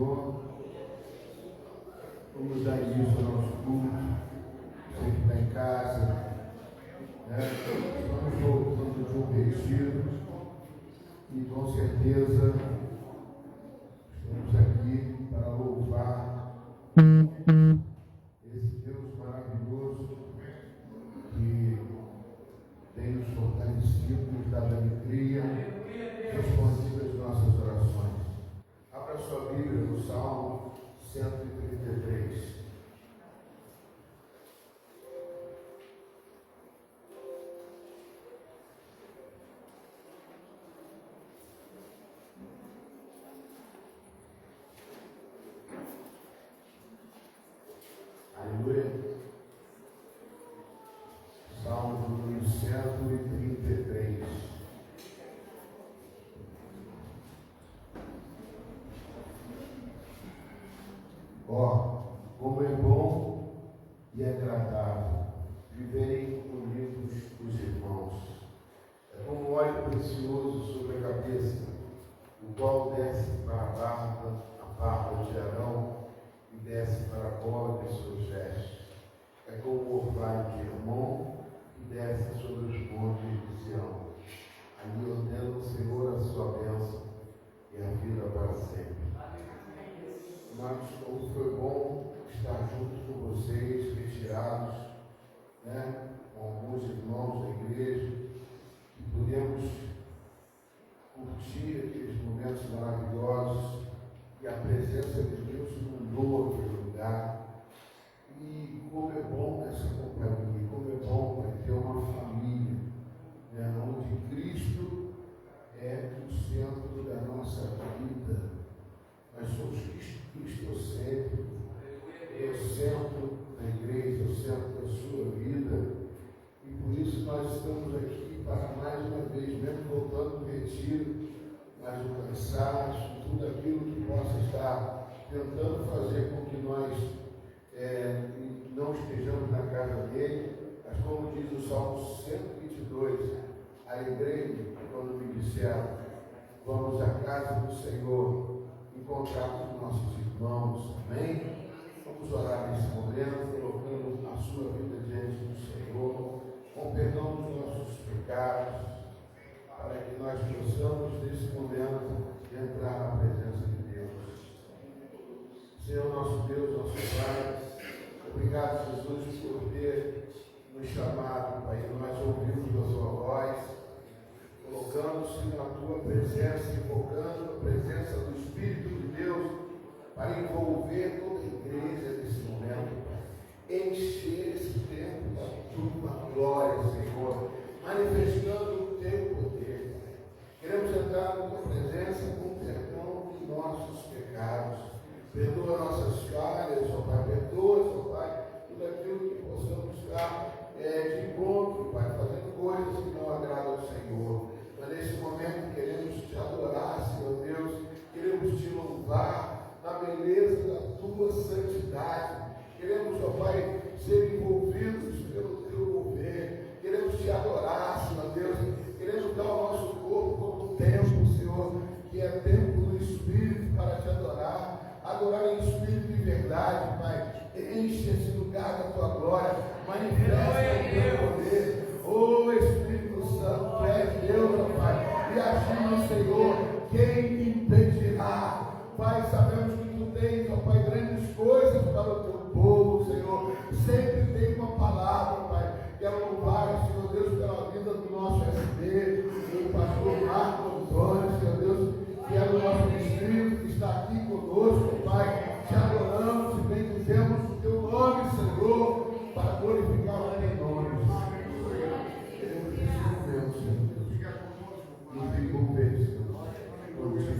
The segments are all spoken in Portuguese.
Senhor. Vamos dar início ao nosso culto. Você que está em casa, né? Estamos voltando de um retiro e com certeza estamos aqui para louvar esse Deus maravilhoso que tem nos fortalecido, nos dado alegria, respondido às nossas orações. Abra sua Bíblia no Salmo 133. Aleluia. Salmo número 133. Ó, como é bom e agradável viverem unidos os irmãos. É como óleo precioso sobre a cabeça, o qual desce para a barba de Arão e desce para a bola de suas vestes. É como o orvalho de Hermon que desce sobre os montes de Sião. Ali ordena o Senhor a sua bênção e a vida para sempre. Mas como foi bom estar junto com vocês, retirados, né, com alguns irmãos da igreja, que podemos curtir aqueles momentos maravilhosos e a presença de Deus inundou aquele lugar. E como é bom essa companhia, como é bom ter uma família, né, onde Cristo é o centro da nossa vida. Nós somos cristocêntricos, é o centro da igreja, é o centro da sua vida. E por isso nós estamos aqui para mais uma vez, mesmo voltando do retiro, mas o cansaço, tudo aquilo que possa estar tentando fazer com que nós não estejamos na casa dele, mas como diz o Salmo 122, alegrei-me quando me disseram, vamos à casa do Senhor, encontrar com os nossos irmãos, amém? Vamos orar nesse momento, colocando a sua vida diante do Senhor, com perdão dos nossos pecados, para que nós possamos, nesse momento, entrar na presença de Deus. Senhor nosso Deus, nosso Pai, obrigado, Jesus, por ter nos chamado, Pai, e nós ouvimos a sua voz, colocando-se na tua presença, invocando a presença do Espírito de Deus, para envolver toda a igreja nesse momento, Pai. Encher esse tempo da tua glória, Senhor, manifestando o teu poder, Pai. Queremos entrar na tua presença com perdão de nossos pecados. Perdoa nossas falhas, ó Pai, perdoa, ó Pai, tudo aquilo que possamos estar de encontro, Pai, fazendo coisas que não agradam ao Senhor. Mas nesse momento queremos te adorar, Senhor Deus, queremos te louvar na beleza da tua santidade. Queremos, ó Pai, ser envolvidos pelo teu mover. Queremos te adorar, Senhor Deus. Queremos dar o nosso corpo como templo, Senhor, que é templo do Espírito para te adorar. Adorar em espírito e verdade, Pai. Enche esse lugar da tua glória. Manifesta o teu poder. Oh Espírito Santo, tu és Deus, ó Pai. E assim, Senhor, quem impedirá? Pai, sabemos que tu tens, ó Pai, grandes coisas para o teu povo, Senhor. Sempre tem uma palavra, Pai. Quero louvar, Senhor Deus, pela vida do nosso SD, do pastor Marco Antônio, Senhor Deus, que é o nosso distrito, que está aqui conosco, Pai. Te adoramos e bendizemos o teu nome, Senhor, para glorificar o teu nome. Queremos esse momento, Senhor Deus. Nos envolver, Senhor, contigo.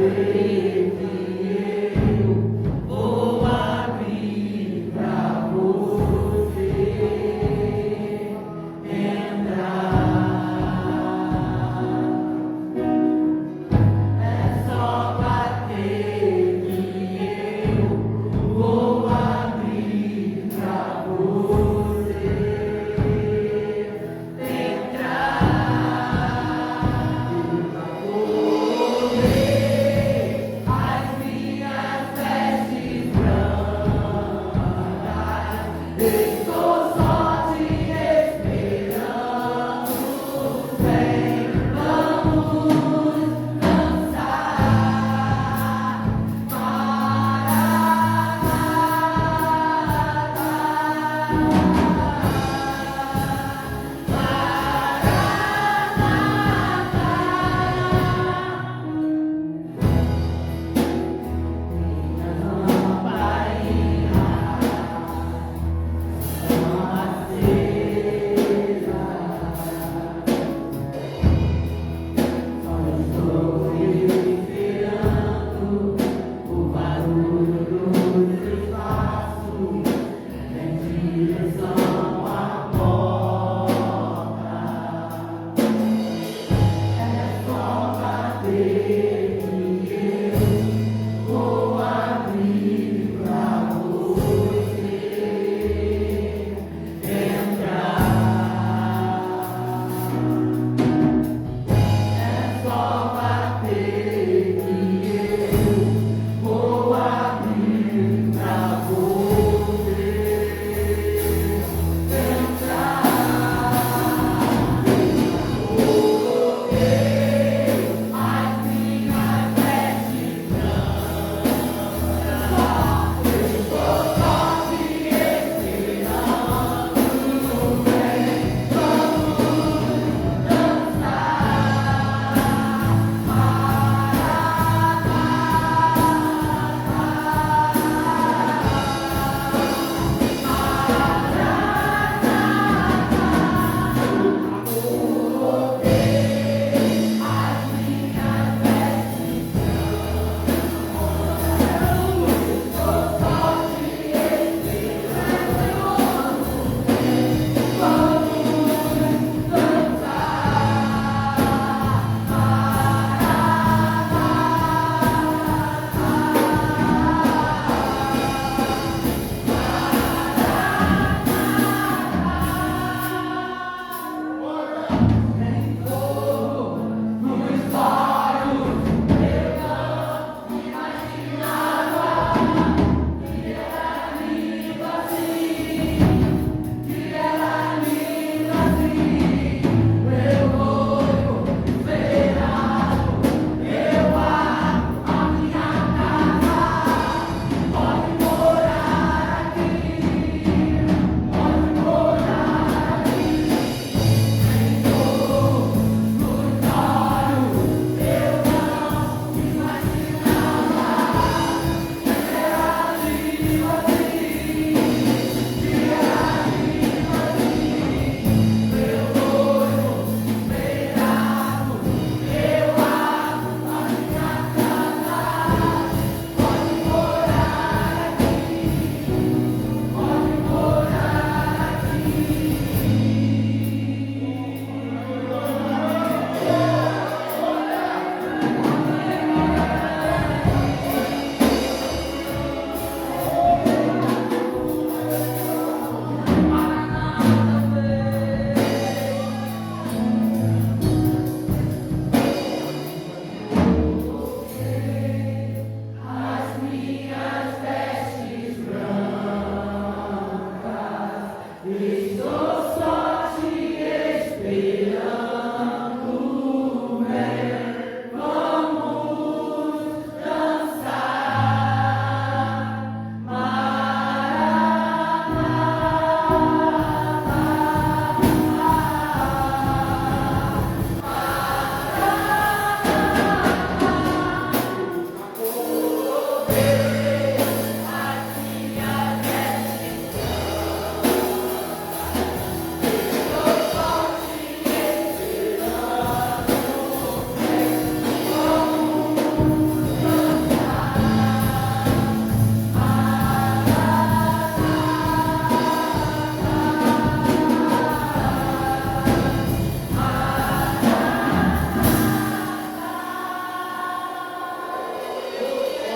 I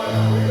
Amém.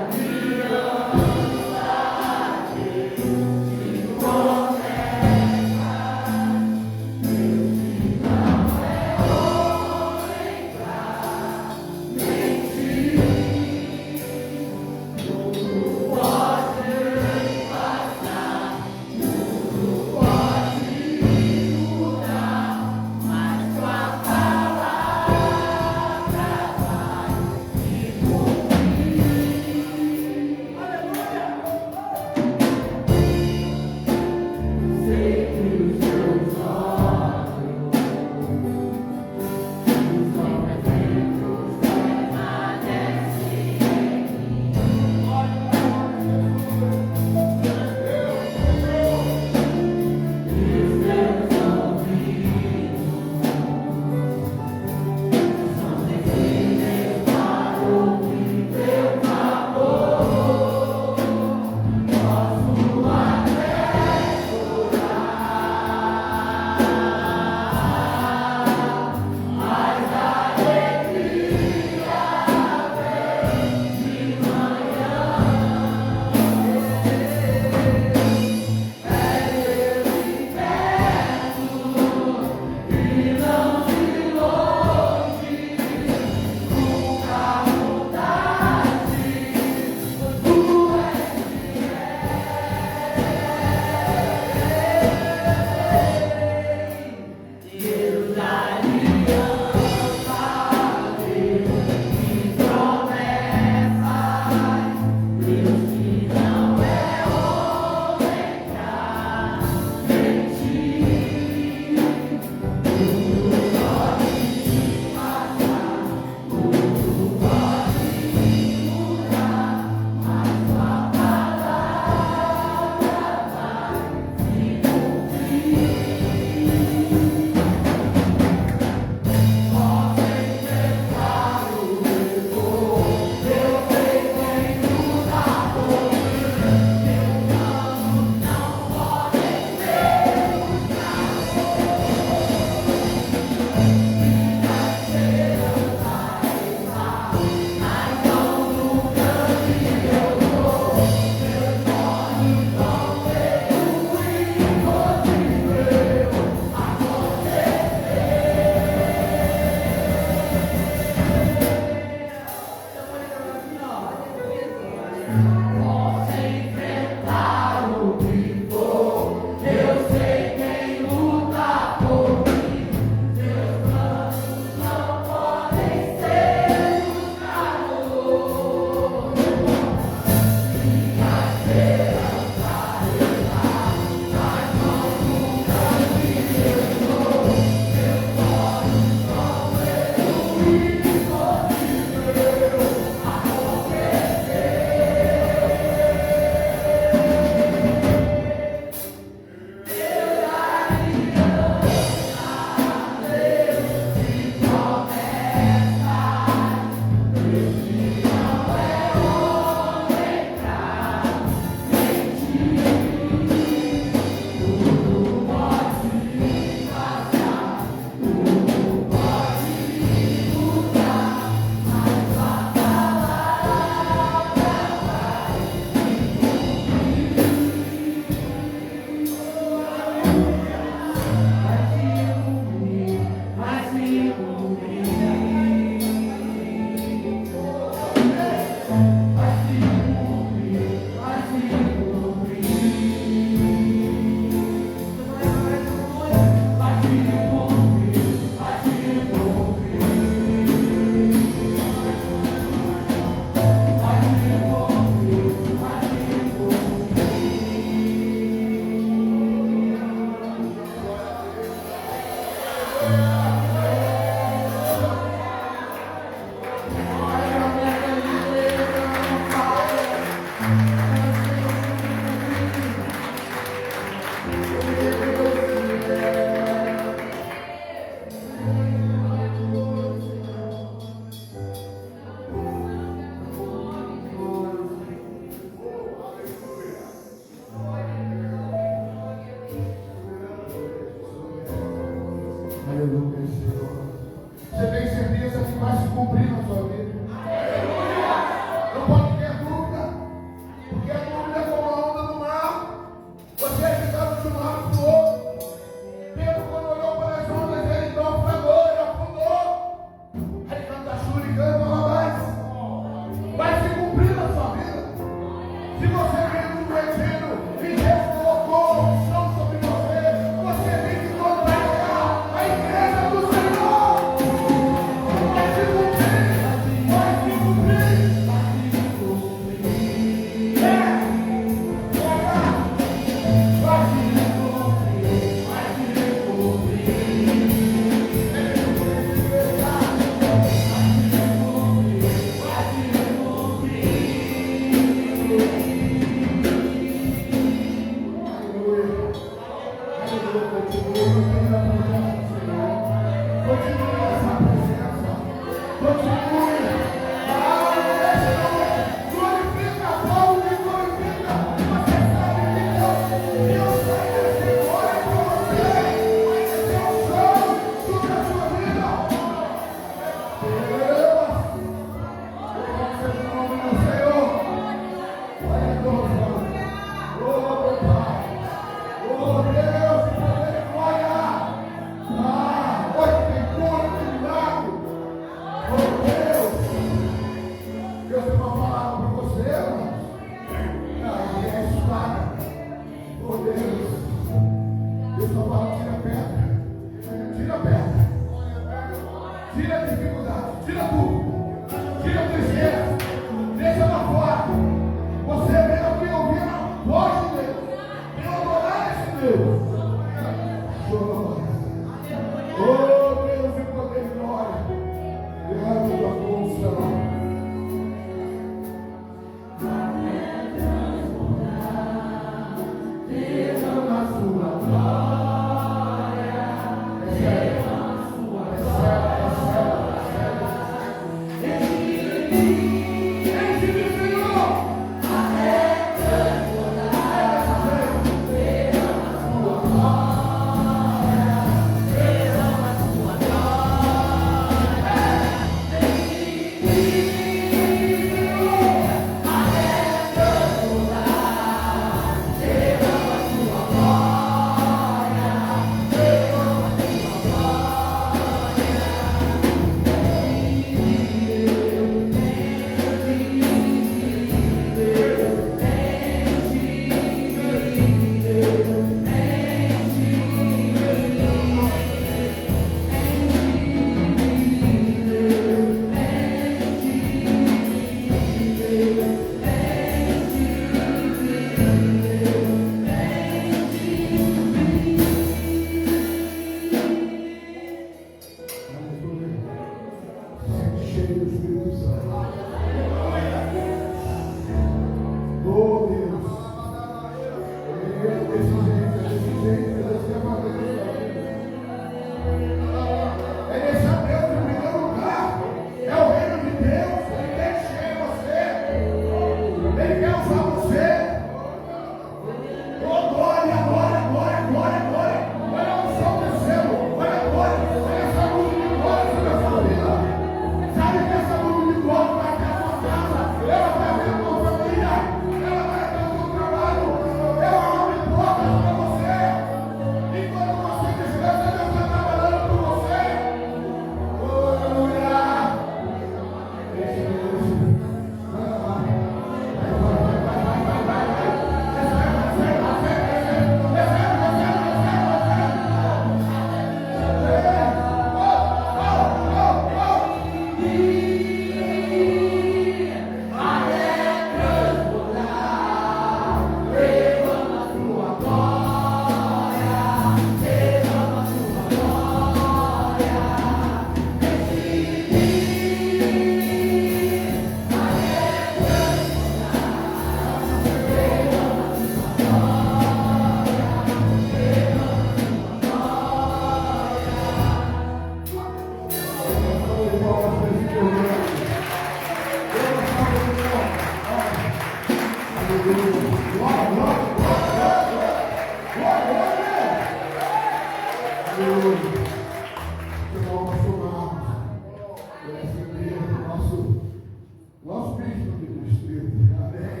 Nosso bispo do distrito. Amém.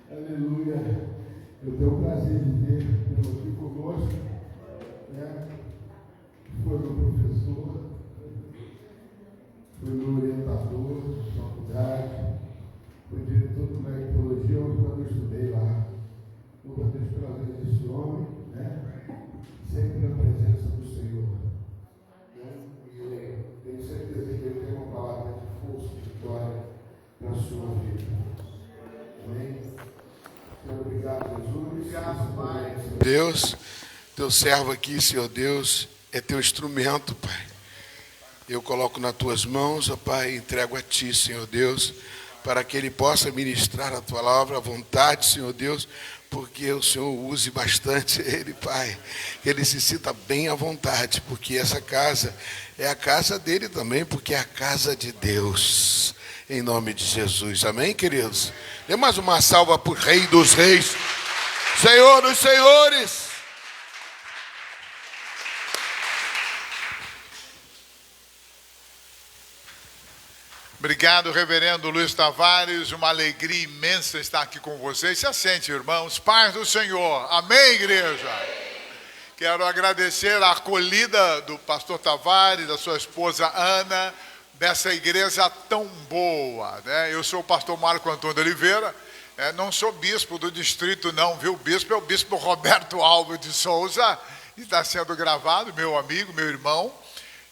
Aleluia. Eu tenho o prazer de ver aqui conosco, né? Foi meu professor, foi meu orientador de faculdade, foi diretor do Ecologia, onde quando eu estudei lá. Nunca tive prazer desse homem, né? Sempre na presença do Senhor. E tenho certeza que ele tem uma palavra de força e vitória para a sua vida. Amém? Senhor, obrigado, Jesus. Obrigado, Pai. Deus, teu servo aqui, Senhor Deus, é teu instrumento, Pai. Eu coloco nas tuas mãos, ó Pai, entrego a ti, Senhor Deus, para que ele possa ministrar a tua palavra à vontade, Senhor Deus, porque o Senhor use bastante ele, Pai, que ele se sinta bem à vontade, porque essa casa é a casa dele também, porque é a casa de Deus, em nome de Jesus, amém, queridos? Dê mais uma salva para o Rei dos Reis, Senhor dos Senhores. Obrigado, reverendo Luiz Tavares, uma alegria imensa estar aqui com vocês. Se assente, irmãos, paz do Senhor, amém, igreja? Quero agradecer a acolhida do pastor Tavares, da sua esposa Ana, dessa igreja tão boa, né? Eu sou o pastor Marco Antônio de Oliveira, não sou bispo do distrito não, viu? O bispo é o bispo Roberto Alves de Souza, e está sendo gravado, meu amigo, meu irmão.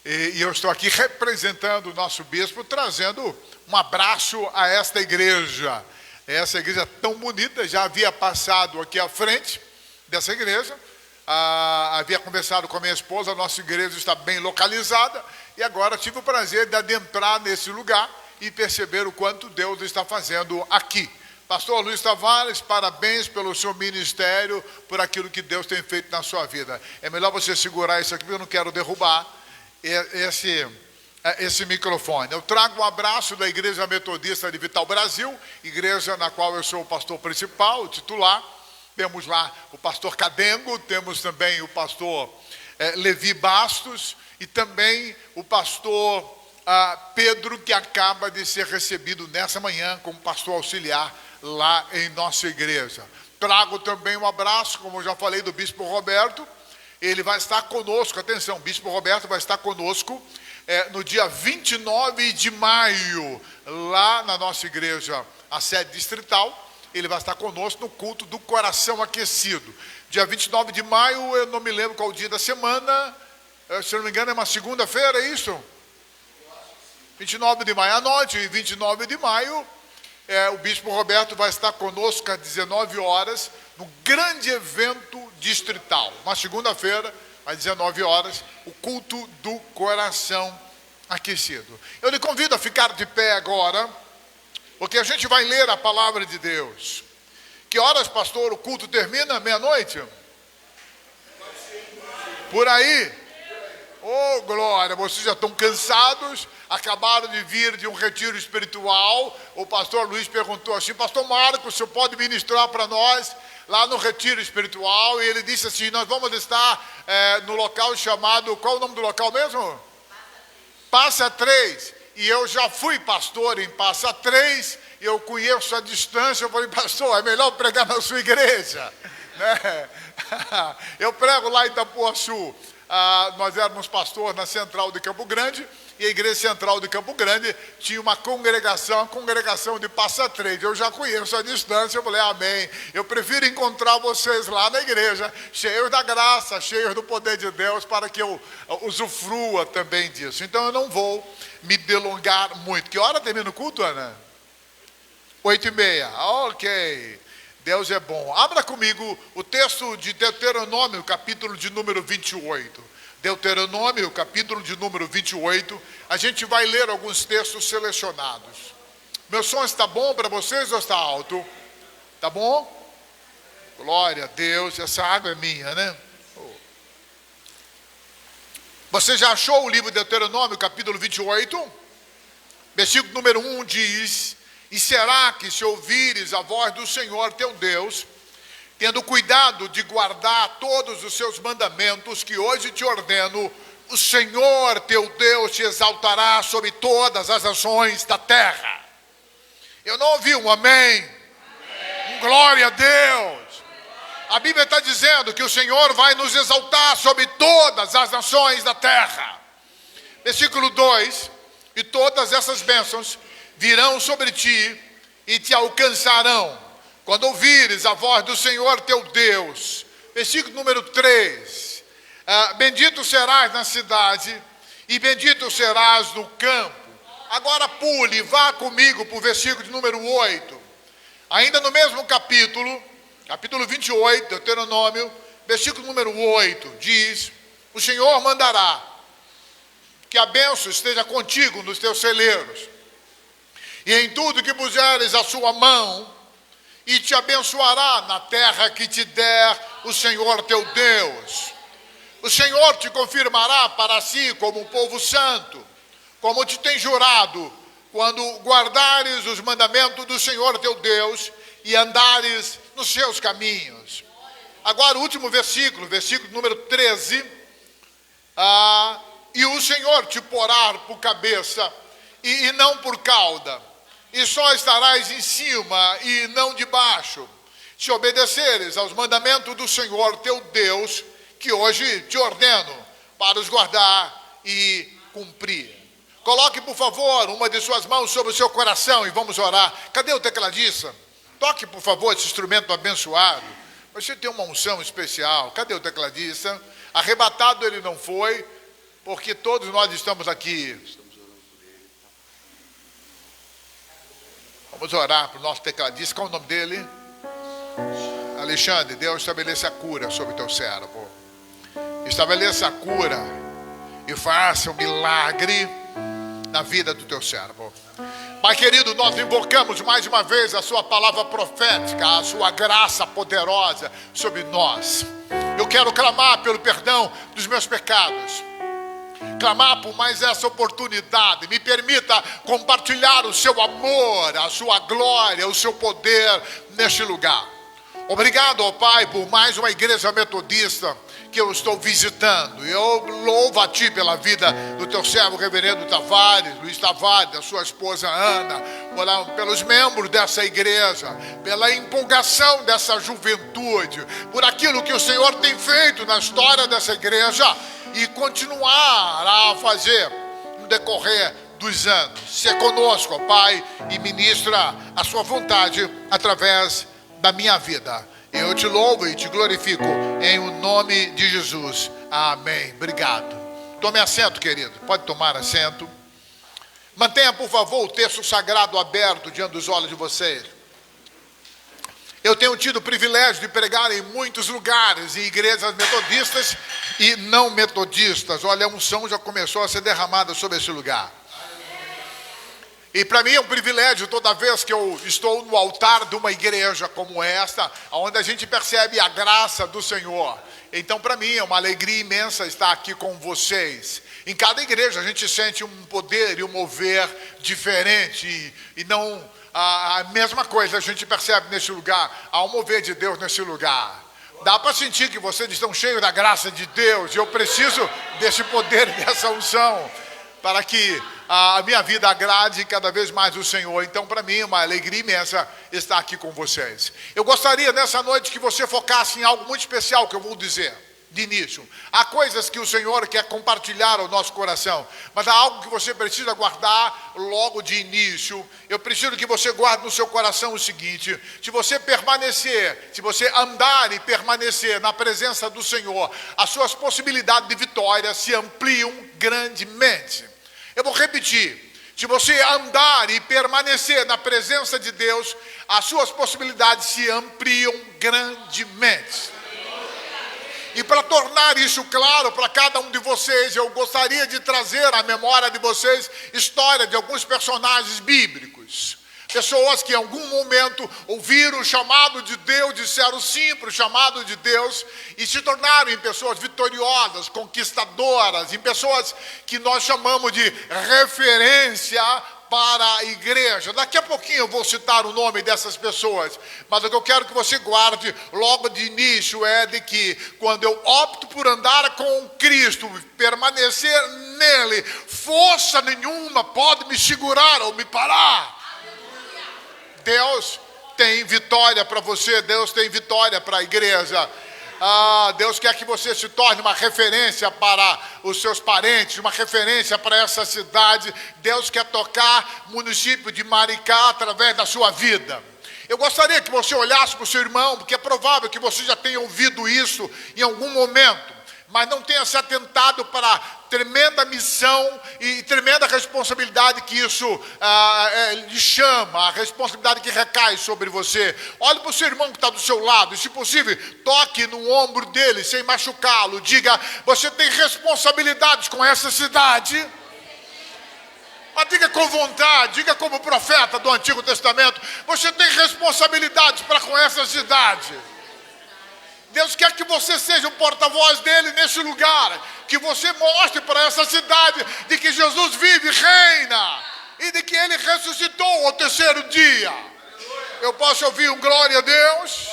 E eu estou aqui representando o nosso bispo, trazendo um abraço a esta igreja. Essa igreja tão bonita, já havia passado aqui à frente dessa igreja, havia conversado com a minha esposa, a nossa igreja está bem localizada, e agora tive o prazer de adentrar nesse lugar e perceber o quanto Deus está fazendo aqui. Pastor Luiz Tavares, parabéns pelo seu ministério, por aquilo que Deus tem feito na sua vida. É melhor você segurar isso aqui, porque eu não quero derrubar esse microfone. Eu trago um abraço da Igreja Metodista de Vital Brasil, igreja na qual eu sou o pastor principal, o titular. Temos lá o pastor Cadengo, temos também o pastor Levi Bastos e também o pastor Pedro, que acaba de ser recebido nessa manhã como pastor auxiliar lá em nossa igreja. Trago também um abraço, como eu já falei, do bispo Roberto. Ele vai estar conosco, atenção, o bispo Roberto vai estar conosco no dia 29 de maio, lá na nossa igreja, a sede distrital. Ele vai estar conosco no culto do coração aquecido. Dia 29 de maio, eu não me lembro qual o dia da semana, se não me engano é uma segunda-feira, é isso? 29 de maio, anote, 29 de maio, o bispo Roberto vai estar conosco às 19 horas, no grande evento distrital. Uma segunda-feira, às 19 horas, o culto do coração aquecido. Eu lhe convido a ficar de pé agora, porque a gente vai ler a palavra de Deus. Que horas, pastor, o culto termina? Meia-noite? Por aí? Oh, glória, vocês já estão cansados, acabaram de vir de um retiro espiritual. O pastor Luiz perguntou assim: pastor Marcos, o senhor pode ministrar para nós lá no retiro espiritual? E ele disse assim: nós vamos estar no local chamado, qual é o nome do local mesmo? Passa Três. E eu já fui pastor em Passa Três, e eu conheço a distância. Eu falei: pastor, é melhor pregar na sua igreja, né? Eu prego lá em Itapuaçu. Nós éramos pastor na Central de Campo Grande, e a Igreja Central de Campo Grande tinha uma congregação, a congregação de Passa Três. Eu já conheço a distância. Eu falei: amém, eu prefiro encontrar vocês lá na igreja, cheios da graça, cheios do poder de Deus, para que eu usufrua também disso. Então eu não vou me delongar muito. Que hora termina o culto, Ana? 8h30, ok. Deus é bom. Abra comigo o texto de Deuteronômio, capítulo de número 28. Deuteronômio, capítulo de número 28. A gente vai ler alguns textos selecionados. Meu som está bom para vocês ou está alto? Tá bom? Glória a Deus. Essa água é minha, né? Você já achou o livro de Deuteronômio, capítulo 28? Versículo número 1 diz: E será que se ouvires a voz do Senhor teu Deus, tendo cuidado de guardar todos os seus mandamentos que hoje te ordeno, o Senhor teu Deus te exaltará sobre todas as nações da terra. Eu não ouvi um amém? Glória a Deus. A Bíblia está dizendo que o Senhor vai nos exaltar sobre todas as nações da terra. Versículo 2: e todas essas bênçãos virão sobre ti e te alcançarão quando ouvires a voz do Senhor teu Deus. Versículo número 3: bendito serás na cidade e bendito serás no campo. Agora pule, vá comigo para o versículo de número 8. Ainda no mesmo capítulo 28, Deuteronômio, versículo número 8, diz: o Senhor mandará que a bênção esteja contigo nos teus celeiros, e em tudo que puseres a sua mão, e te abençoará na terra que te der o Senhor teu Deus. O Senhor te confirmará para si como um povo santo, como te tem jurado, quando guardares os mandamentos do Senhor teu Deus e andares nos seus caminhos. Agora o último versículo número 13. E o Senhor te porá por cabeça e não por cauda, e só estarás em cima e não debaixo, se obedeceres aos mandamentos do Senhor teu Deus, que hoje te ordeno para os guardar e cumprir. Coloque, por favor, uma de suas mãos sobre o seu coração e vamos orar. Cadê o tecladista? Toque, por favor, esse instrumento abençoado. Você tem uma unção especial. Cadê o tecladista? Arrebatado ele não foi, porque todos nós estamos aqui. Vamos orar para o nosso tecladista. Qual é o nome dele? Alexandre. Deus estabeleça a cura sobre o teu servo. Estabeleça a cura e faça um milagre na vida do teu servo. Pai querido, nós invocamos mais uma vez a sua palavra profética, a sua graça poderosa sobre nós. Eu quero clamar pelo perdão dos meus pecados, clamar por mais essa oportunidade. Me permita compartilhar o seu amor, a sua glória, o seu poder neste lugar. Obrigado, ó Pai, por mais uma igreja metodista que eu estou visitando. Eu louvo a Ti pela vida do teu servo reverendo Tavares, Luiz Tavares, da sua esposa Ana, pelos membros dessa igreja, pela empolgação dessa juventude, por aquilo que o Senhor tem feito na história dessa igreja e continuar a fazer no decorrer dos anos. Se conosco, ó Pai, e ministra a sua vontade através da minha vida. Eu te louvo e te glorifico em o nome de Jesus. Amém. Obrigado. Tome assento, querido. Pode tomar assento. Mantenha, por favor, o texto sagrado aberto diante dos olhos de vocês. Eu tenho tido o privilégio de pregar em muitos lugares, em igrejas metodistas e não metodistas. Olha, a unção já começou a ser derramada sobre esse lugar. E para mim é um privilégio toda vez que eu estou no altar de uma igreja como esta, onde a gente percebe a graça do Senhor. Então para mim é uma alegria imensa estar aqui com vocês. Em cada igreja a gente sente um poder e um mover diferente e não a mesma coisa a gente percebe nesse lugar. Há um mover de Deus nesse lugar. Dá para sentir que vocês estão cheios da graça de Deus. E eu preciso desse poder, dessa unção, para que a minha vida agrade cada vez mais o Senhor. Então, para mim, é uma alegria imensa estar aqui com vocês. Eu gostaria, nessa noite, que você focasse em algo muito especial que eu vou dizer de início. Há coisas que o Senhor quer compartilhar ao nosso coração, mas há algo que você precisa guardar logo de início. Eu preciso que você guarde no seu coração o seguinte: se você permanecer, se você andar e permanecer na presença do Senhor, as suas possibilidades de vitória se ampliam grandemente. Eu vou repetir: se você andar e permanecer na presença de Deus, as suas possibilidades se ampliam grandemente. E para tornar isso claro para cada um de vocês, eu gostaria de trazer à memória de vocês história de alguns personagens bíblicos. Pessoas que em algum momento ouviram o chamado de Deus, disseram sim para o chamado de Deus e se tornaram em pessoas vitoriosas, conquistadoras, em pessoas que nós chamamos de referência para a igreja. Daqui a pouquinho eu vou citar o nome dessas pessoas, mas o que eu quero que você guarde logo de início é de que quando eu opto por andar com Cristo, permanecer nele, força nenhuma pode me segurar ou me parar. Deus tem vitória para você, Deus tem vitória para a igreja. Deus quer que você se torne uma referência para os seus parentes, uma referência para essa cidade. Deus quer tocar o município de Maricá através da sua vida. Eu gostaria que você olhasse para o seu irmão, porque é provável que você já tenha ouvido isso em algum momento, mas não tenha se atentado para a tremenda missão e tremenda responsabilidade que isso lhe chama, a responsabilidade que recai sobre você. Olhe para o seu irmão que está do seu lado e, se possível, toque no ombro dele sem machucá-lo. Diga: você tem responsabilidades com essa cidade. Mas diga com vontade, diga como profeta do Antigo Testamento: você tem responsabilidades para com essa cidade. Deus quer que você seja o porta-voz dele nesse lugar, que você mostre para essa cidade de que Jesus vive e reina, e de que ele ressuscitou ao terceiro dia. Eu posso ouvir um glória a Deus?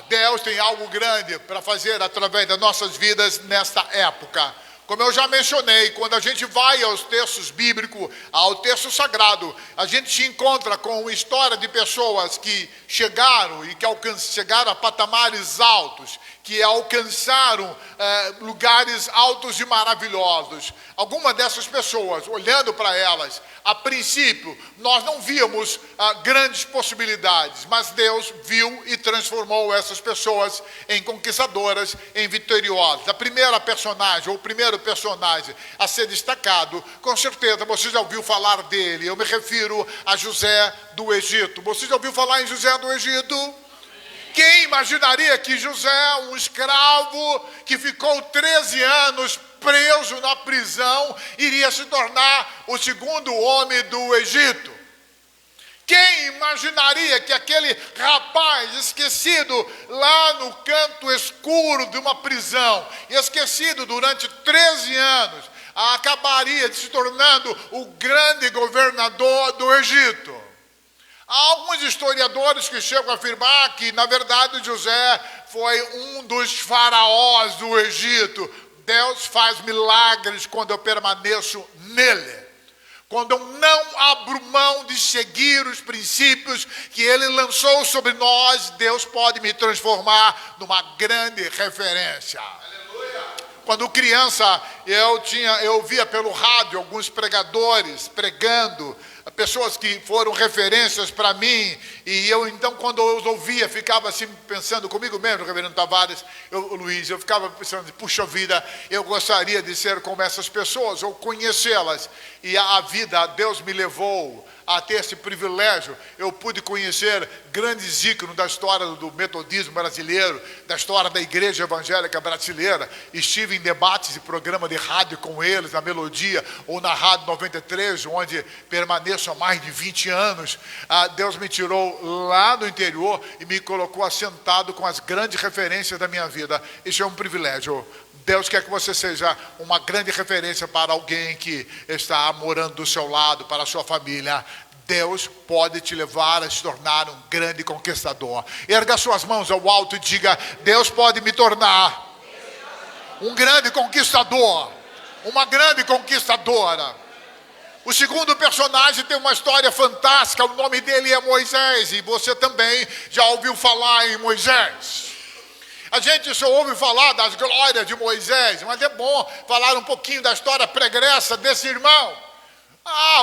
Deus tem algo grande para fazer através das nossas vidas nesta época. Como eu já mencionei, quando a gente vai aos textos bíblicos, ao texto sagrado, a gente se encontra com história de pessoas que chegaram e que chegaram a patamares altos, que alcançaram lugares altos e maravilhosos. Algumas dessas pessoas, olhando para elas, a princípio, nós não víamos grandes possibilidades, mas Deus viu e transformou essas pessoas em conquistadoras, em vitoriosas. A primeira personagem, ou o primeiro personagem a ser destacado, com certeza você já ouviu falar dele. Eu me refiro a José do Egito. Você já ouviu falar em José do Egito? Quem imaginaria que José, um escravo que ficou 13 anos preso na prisão, iria se tornar o segundo homem do Egito? Quem imaginaria que aquele rapaz esquecido lá no canto escuro de uma prisão, esquecido durante 13 anos, acabaria se tornando o grande governador do Egito? Há alguns historiadores que chegam a afirmar que, na verdade, José foi um dos faraós do Egito. Deus faz milagres quando eu permaneço nele. Quando eu não abro mão de seguir os princípios que ele lançou sobre nós, Deus pode me transformar numa grande referência. Aleluia. Quando criança, eu via pelo rádio alguns pregadores pregando, pessoas que foram referências para mim, e eu então, quando eu os ouvia, ficava assim pensando comigo mesmo, reverendo Tavares, Luiz, eu ficava pensando: puxa vida, eu gostaria de ser como essas pessoas, ou conhecê-las. E a vida, Deus me levou a ter esse privilégio. Eu pude conhecer grandes ícones da história do metodismo brasileiro, da história da igreja evangélica brasileira. Estive em debates e programa de rádio com eles, na Melodia ou na Rádio 93, onde permaneço há mais de 20 anos. Deus me tirou lá do interior e me colocou assentado com as grandes referências da minha vida. Isso é um privilégio. Deus quer que você seja uma grande referência para alguém que está morando do seu lado, para a sua família. Deus pode te levar a se tornar um grande conquistador. Erga suas mãos ao alto e diga: Deus pode me tornar um grande conquistador, uma grande conquistadora. O segundo personagem tem uma história fantástica. O nome dele é Moisés, e você também já ouviu falar em Moisés. A gente só ouve falar das glórias de Moisés, mas é bom falar um pouquinho da história pregressa desse irmão.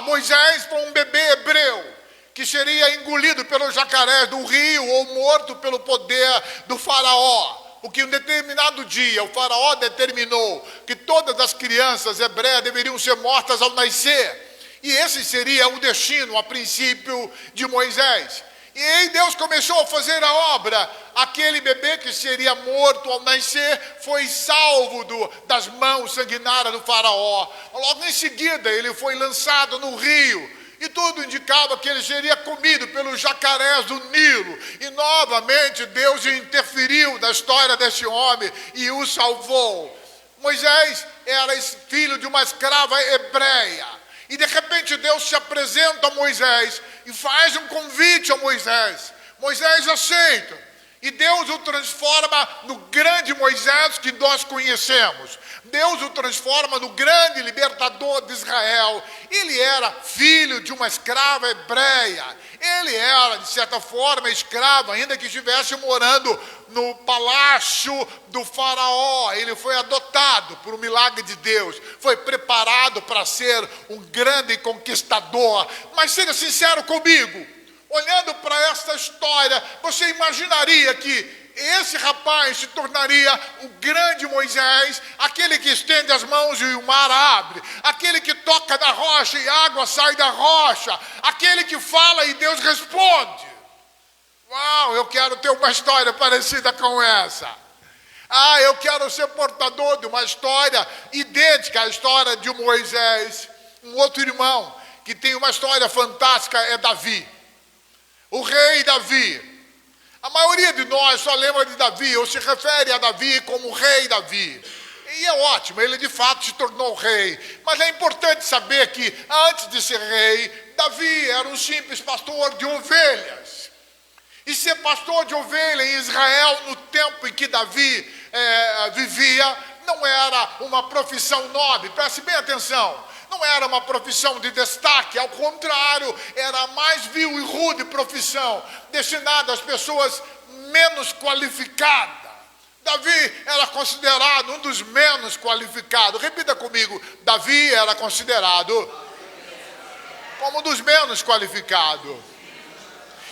Moisés foi um bebê hebreu que seria engolido pelos jacarés do rio ou morto pelo poder do faraó. Porque em um determinado dia o faraó determinou que todas as crianças hebreias deveriam ser mortas ao nascer. E esse seria o destino, a princípio, de Moisés. E aí Deus começou a fazer a obra. Aquele bebê que seria morto ao nascer foi salvo das mãos sanguinárias do faraó. Logo em seguida ele foi lançado no rio. E tudo indicava que ele seria comido pelos jacarés do Nilo. E novamente Deus interferiu na história desse homem e o salvou. Moisés era filho de uma escrava hebreia. E de repente Deus se apresenta a Moisés e faz um convite a Moisés. Moisés aceita. E Deus o transforma no grande Moisés que nós conhecemos. Deus o transforma no grande libertador de Israel. Ele era filho de uma escrava hebreia. Ele era, de certa forma, escravo, ainda que estivesse morando no palácio do faraó. Ele foi adotado por um milagre de Deus. Foi preparado para ser um grande conquistador. Mas seja sincero comigo. Olhando para essa história, você imaginaria que esse rapaz se tornaria o grande Moisés, aquele que estende as mãos e o mar abre, aquele que toca na rocha e a água sai da rocha, aquele que fala e Deus responde. Uau, eu quero ter uma história parecida com essa. Eu quero ser portador de uma história idêntica à história de Moisés. Um outro irmão que tem uma história fantástica é Davi. O rei Davi. A maioria de nós só lembra de Davi, ou se refere a Davi como o rei Davi. E é ótimo, ele de fato se tornou rei. Mas é importante saber que, antes de ser rei, Davi era um simples pastor de ovelhas. E ser pastor de ovelha em Israel, no tempo em que Davi vivia, não era uma profissão nobre. Preste bem atenção. Não era uma profissão de destaque, ao contrário, era a mais vil e rude profissão, destinada às pessoas menos qualificadas. Davi era considerado um dos menos qualificados. Repita comigo, Davi era considerado como um dos menos qualificados.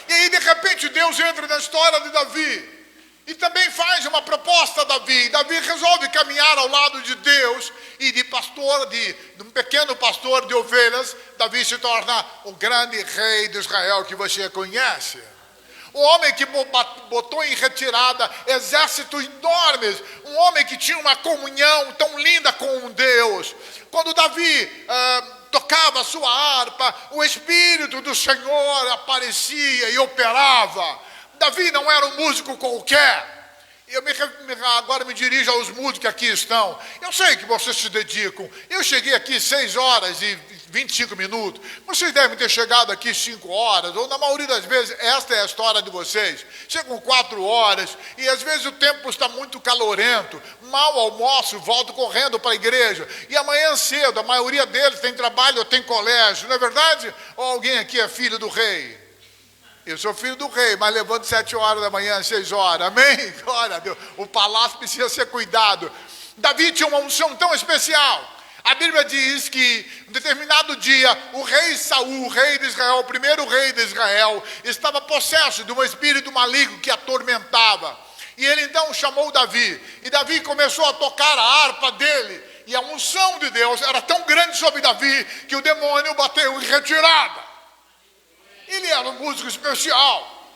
E aí, de repente, Deus entra na história de Davi. E também faz uma proposta a Davi. Davi resolve caminhar ao lado de Deus e de um pequeno pastor de ovelhas, Davi se torna o grande rei de Israel que você conhece. Um homem que botou em retirada exércitos enormes, um homem que tinha uma comunhão tão linda com Deus. Quando Davi tocava a sua harpa, o Espírito do Senhor aparecia e operava. Davi não era um músico qualquer. Agora me dirijo aos músicos que aqui estão. Eu sei que vocês se dedicam. Eu cheguei aqui 6 horas e 25 minutos. Vocês devem ter chegado aqui 5 horas, ou na maioria das vezes, esta é a história de vocês. Chegam 4 horas, e às vezes o tempo está muito calorento. Mal almoço, volto correndo para a igreja. E amanhã cedo, a maioria deles tem trabalho ou tem colégio, não é verdade? Ou alguém aqui é filho do rei? Eu sou filho do rei, mas levanto 7 horas da manhã, 6 horas, amém? Glória a Deus, o palácio precisa ser cuidado. Davi tinha uma unção tão especial. A Bíblia diz que, em determinado dia, o rei Saul, o rei de Israel, o primeiro rei de Israel, estava possesso de um espírito maligno que atormentava. E ele então chamou Davi, e Davi começou a tocar a harpa dele, e a unção de Deus era tão grande sobre Davi, que o demônio bateu em retirada. Ele era um músico especial.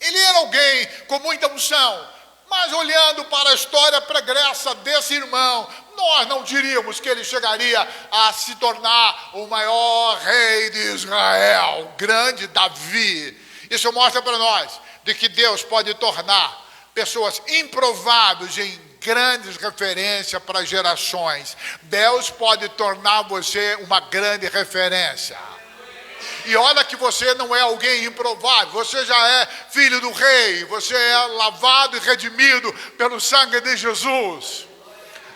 Ele era alguém com muita unção. Mas olhando para a história pregressa desse irmão, nós não diríamos que ele chegaria a se tornar o maior rei de Israel, o grande Davi. Isso mostra para nós de que Deus pode tornar pessoas improváveis em grandes referências para as gerações. Deus pode tornar você uma grande referência. E olha que você não é alguém improvável, você já é filho do rei, você é lavado e redimido pelo sangue de Jesus.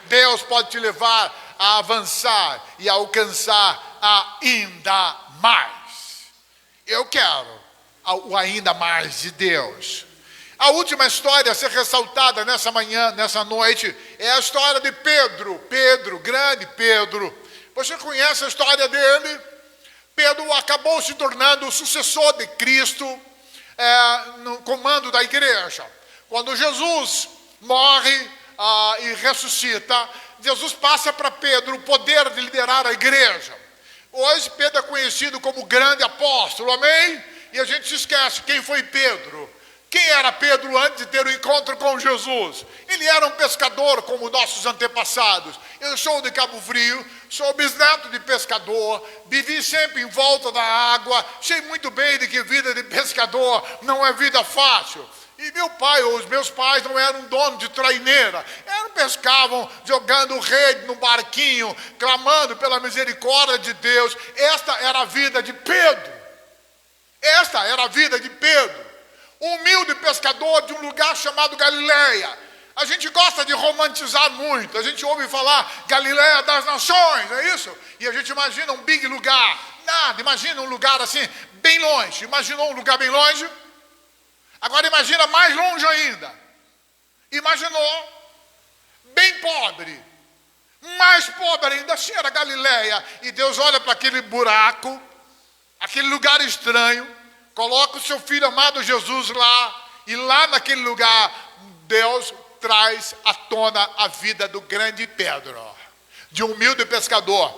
Deus pode te levar a avançar e a alcançar ainda mais. Eu quero o ainda mais de Deus. A última história a ser ressaltada nessa manhã, nessa noite, é a história de Pedro. Pedro, grande Pedro. Você conhece a história dele? Pedro acabou se tornando o sucessor de Cristo no comando da igreja. Quando Jesus morre e ressuscita, Jesus passa para Pedro o poder de liderar a igreja. Hoje Pedro é conhecido como grande apóstolo, amém? E a gente se esquece quem foi Pedro. Quem era Pedro antes de ter o encontro com Jesus? Ele era um pescador como nossos antepassados. Eu sou de Cabo Frio, sou bisneto de pescador, vivi sempre em volta da água, sei muito bem de que vida de pescador não é vida fácil. E meu pai ou os meus pais não eram donos de traineira. Eles pescavam jogando rede no barquinho, clamando pela misericórdia de Deus. Esta era a vida de Pedro. Esta era a vida de Pedro. Um humilde pescador de um lugar chamado Galileia. A gente gosta de romantizar muito. A gente ouve falar Galileia das Nações, é isso? E a gente imagina um big lugar. Nada, imagina um lugar assim, bem longe. Imaginou um lugar bem longe? Agora imagina mais longe ainda. Imaginou bem pobre. Mais pobre ainda, assim era Galileia. E Deus olha para aquele buraco, aquele lugar estranho, coloca o seu filho amado Jesus lá. E lá naquele lugar, Deus traz à tona a vida do grande Pedro. De um humilde pescador,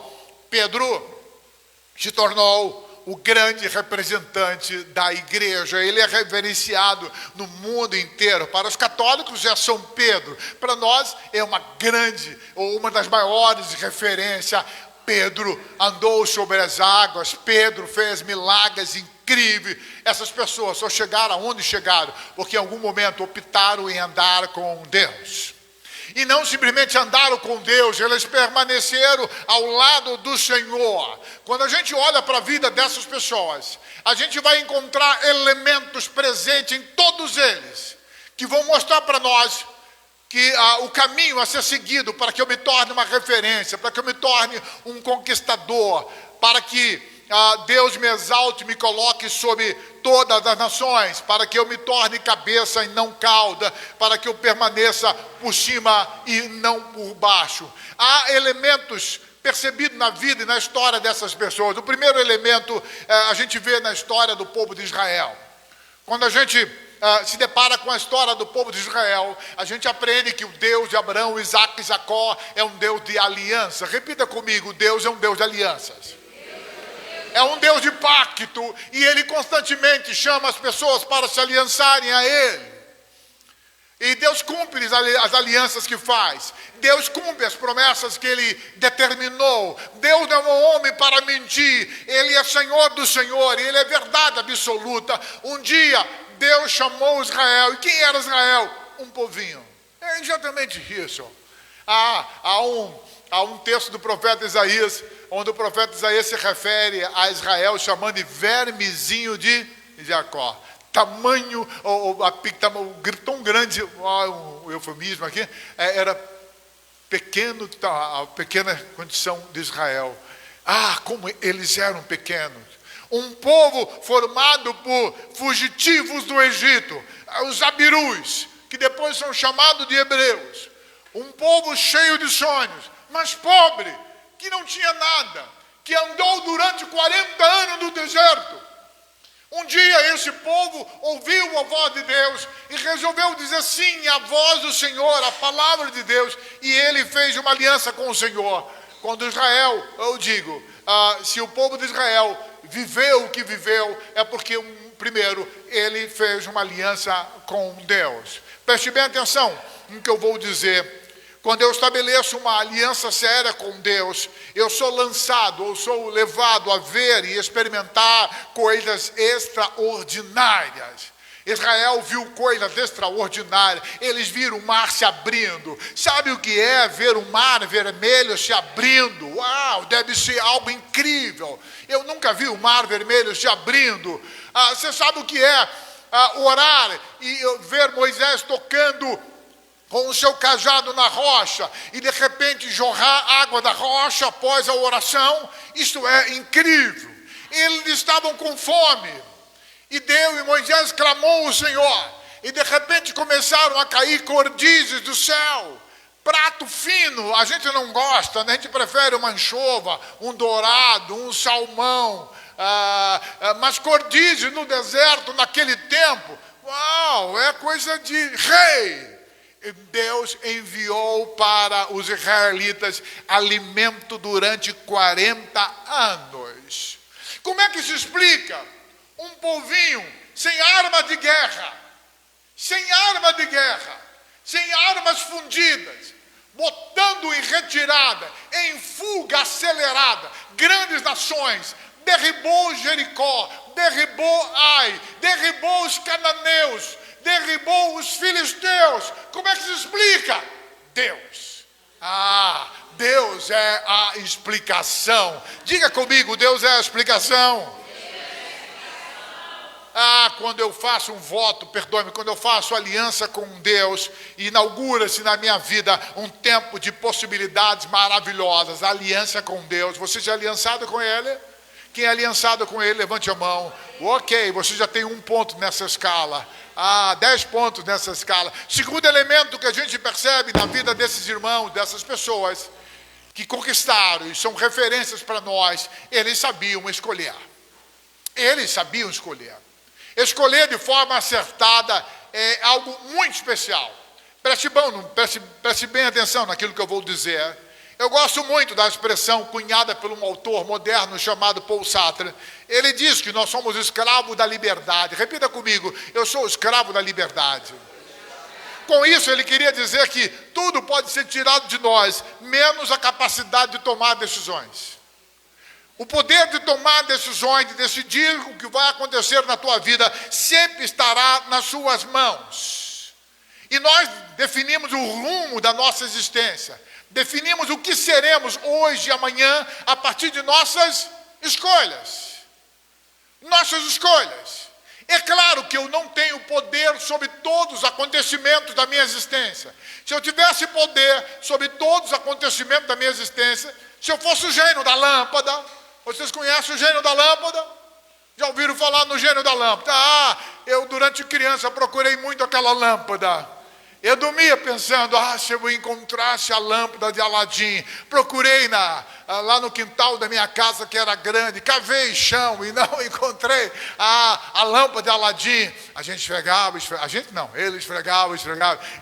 Pedro se tornou o grande representante da igreja. Ele é reverenciado no mundo inteiro. Para os católicos é São Pedro. Para nós é uma grande, ou uma das maiores referências. Pedro andou sobre as águas. Pedro fez milagres incríveis. Essas pessoas só chegaram aonde chegaram porque em algum momento optaram em andar com Deus. E não simplesmente andaram com Deus, eles permaneceram ao lado do Senhor. Quando a gente olha para a vida dessas pessoas, a gente vai encontrar elementos presentes em todos eles, que vão mostrar para nós que o caminho a ser seguido para que eu me torne uma referência, para que eu me torne um conquistador, para que Deus me exalte, me coloque sobre todas as nações, para que eu me torne cabeça e não cauda, para que eu permaneça por cima e não por baixo. Há elementos percebidos na vida e na história dessas pessoas. O primeiro elemento a gente vê na história do povo de Israel. Quando a gente se depara com a história do povo de Israel, a gente aprende que o Deus de Abraão, Isaac e Jacó é um Deus de aliança. Repita comigo, Deus é um Deus de alianças. É um Deus de pacto, e Ele constantemente chama as pessoas para se aliançarem a Ele. E Deus cumpre as alianças que faz. Deus cumpre as promessas que Ele determinou. Deus não é um homem para mentir. Ele é Senhor do Senhor, Ele é verdade absoluta. Um dia, Deus chamou Israel. E quem era Israel? Um povinho. É exatamente isso. Há um texto do profeta Isaías, onde o profeta Isaías se refere a Israel chamando de vermezinho de Jacó. Tamanho, tão grande, o eufemismo aqui, era pequeno, a pequena condição de Israel. Como eles eram pequenos. Um povo formado por fugitivos do Egito, os abirus, que depois são chamados de hebreus. Um povo cheio de sonhos, mas pobre, que não tinha nada, que andou durante 40 anos no deserto. Um dia esse povo ouviu a voz de Deus e resolveu dizer sim à voz do Senhor, à palavra de Deus, e ele fez uma aliança com o Senhor. Quando Israel, eu digo, se o povo de Israel viveu o que viveu, é porque, primeiro, ele fez uma aliança com Deus. Preste bem atenção no que eu vou dizer. Quando eu estabeleço uma aliança séria com Deus, eu sou lançado, ou sou levado a ver e experimentar coisas extraordinárias. Israel viu coisas extraordinárias. Eles viram o mar se abrindo. Sabe o que é ver o mar vermelho se abrindo? Uau, deve ser algo incrível. Eu nunca vi o mar vermelho se abrindo. Você sabe o que é orar e ver Moisés tocando com o seu cajado na rocha, e de repente jorrar água da rocha após a oração? Isto é incrível. Eles estavam com fome, e Moisés clamou ao Senhor, e de repente começaram a cair cordizes do céu, prato fino. A gente não gosta, né? A gente prefere uma anchova, um dourado, um salmão, mas cordizes no deserto naquele tempo, uau, é coisa de rei. Deus enviou para os israelitas alimento durante 40 anos. Como é que se explica um povinho sem arma de guerra, sem armas fundidas, botando em retirada, em fuga acelerada, grandes nações, derribou Jericó, derribou Ai, derribou os cananeus, derribou os filisteus. Como é que se explica? Deus. Deus é a explicação. Diga comigo, Deus é a explicação. Quando eu faço um voto, perdoe-me, quando eu faço aliança com Deus, inaugura-se na minha vida um tempo de possibilidades maravilhosas. A aliança com Deus. Você já é aliançado com Ele? Quem é aliançado com Ele, levante a mão. Ok, você já tem 1 ponto nessa escala. 10 pontos nessa escala. Segundo elemento que a gente percebe na vida desses irmãos, dessas pessoas que conquistaram e são referências para nós, eles sabiam escolher. Eles sabiam escolher. Escolher de forma acertada é algo muito especial. Preste bem atenção naquilo que eu vou dizer. Eu gosto muito da expressão cunhada por um autor moderno chamado Paul Sartre. Ele diz que nós somos escravos da liberdade. Repita comigo, eu sou escravo da liberdade. Com isso, ele queria dizer que tudo pode ser tirado de nós, menos a capacidade de tomar decisões. O poder de tomar decisões, de decidir o que vai acontecer na tua vida, sempre estará nas suas mãos. E nós definimos o rumo da nossa existência. Definimos o que seremos hoje e amanhã a partir de nossas escolhas. Nossas escolhas. É claro que eu não tenho poder sobre todos os acontecimentos da minha existência. Se eu tivesse poder sobre todos os acontecimentos da minha existência, se eu fosse o gênio da lâmpada, vocês conhecem o gênio da lâmpada? Já ouviram falar no gênio da lâmpada? Eu durante criança procurei muito aquela lâmpada. Eu dormia pensando, se eu encontrasse a lâmpada de Aladim. Procurei lá no quintal da minha casa, que era grande, cavei chão e não encontrei a lâmpada de Aladim. A gente esfregava, ele esfregava,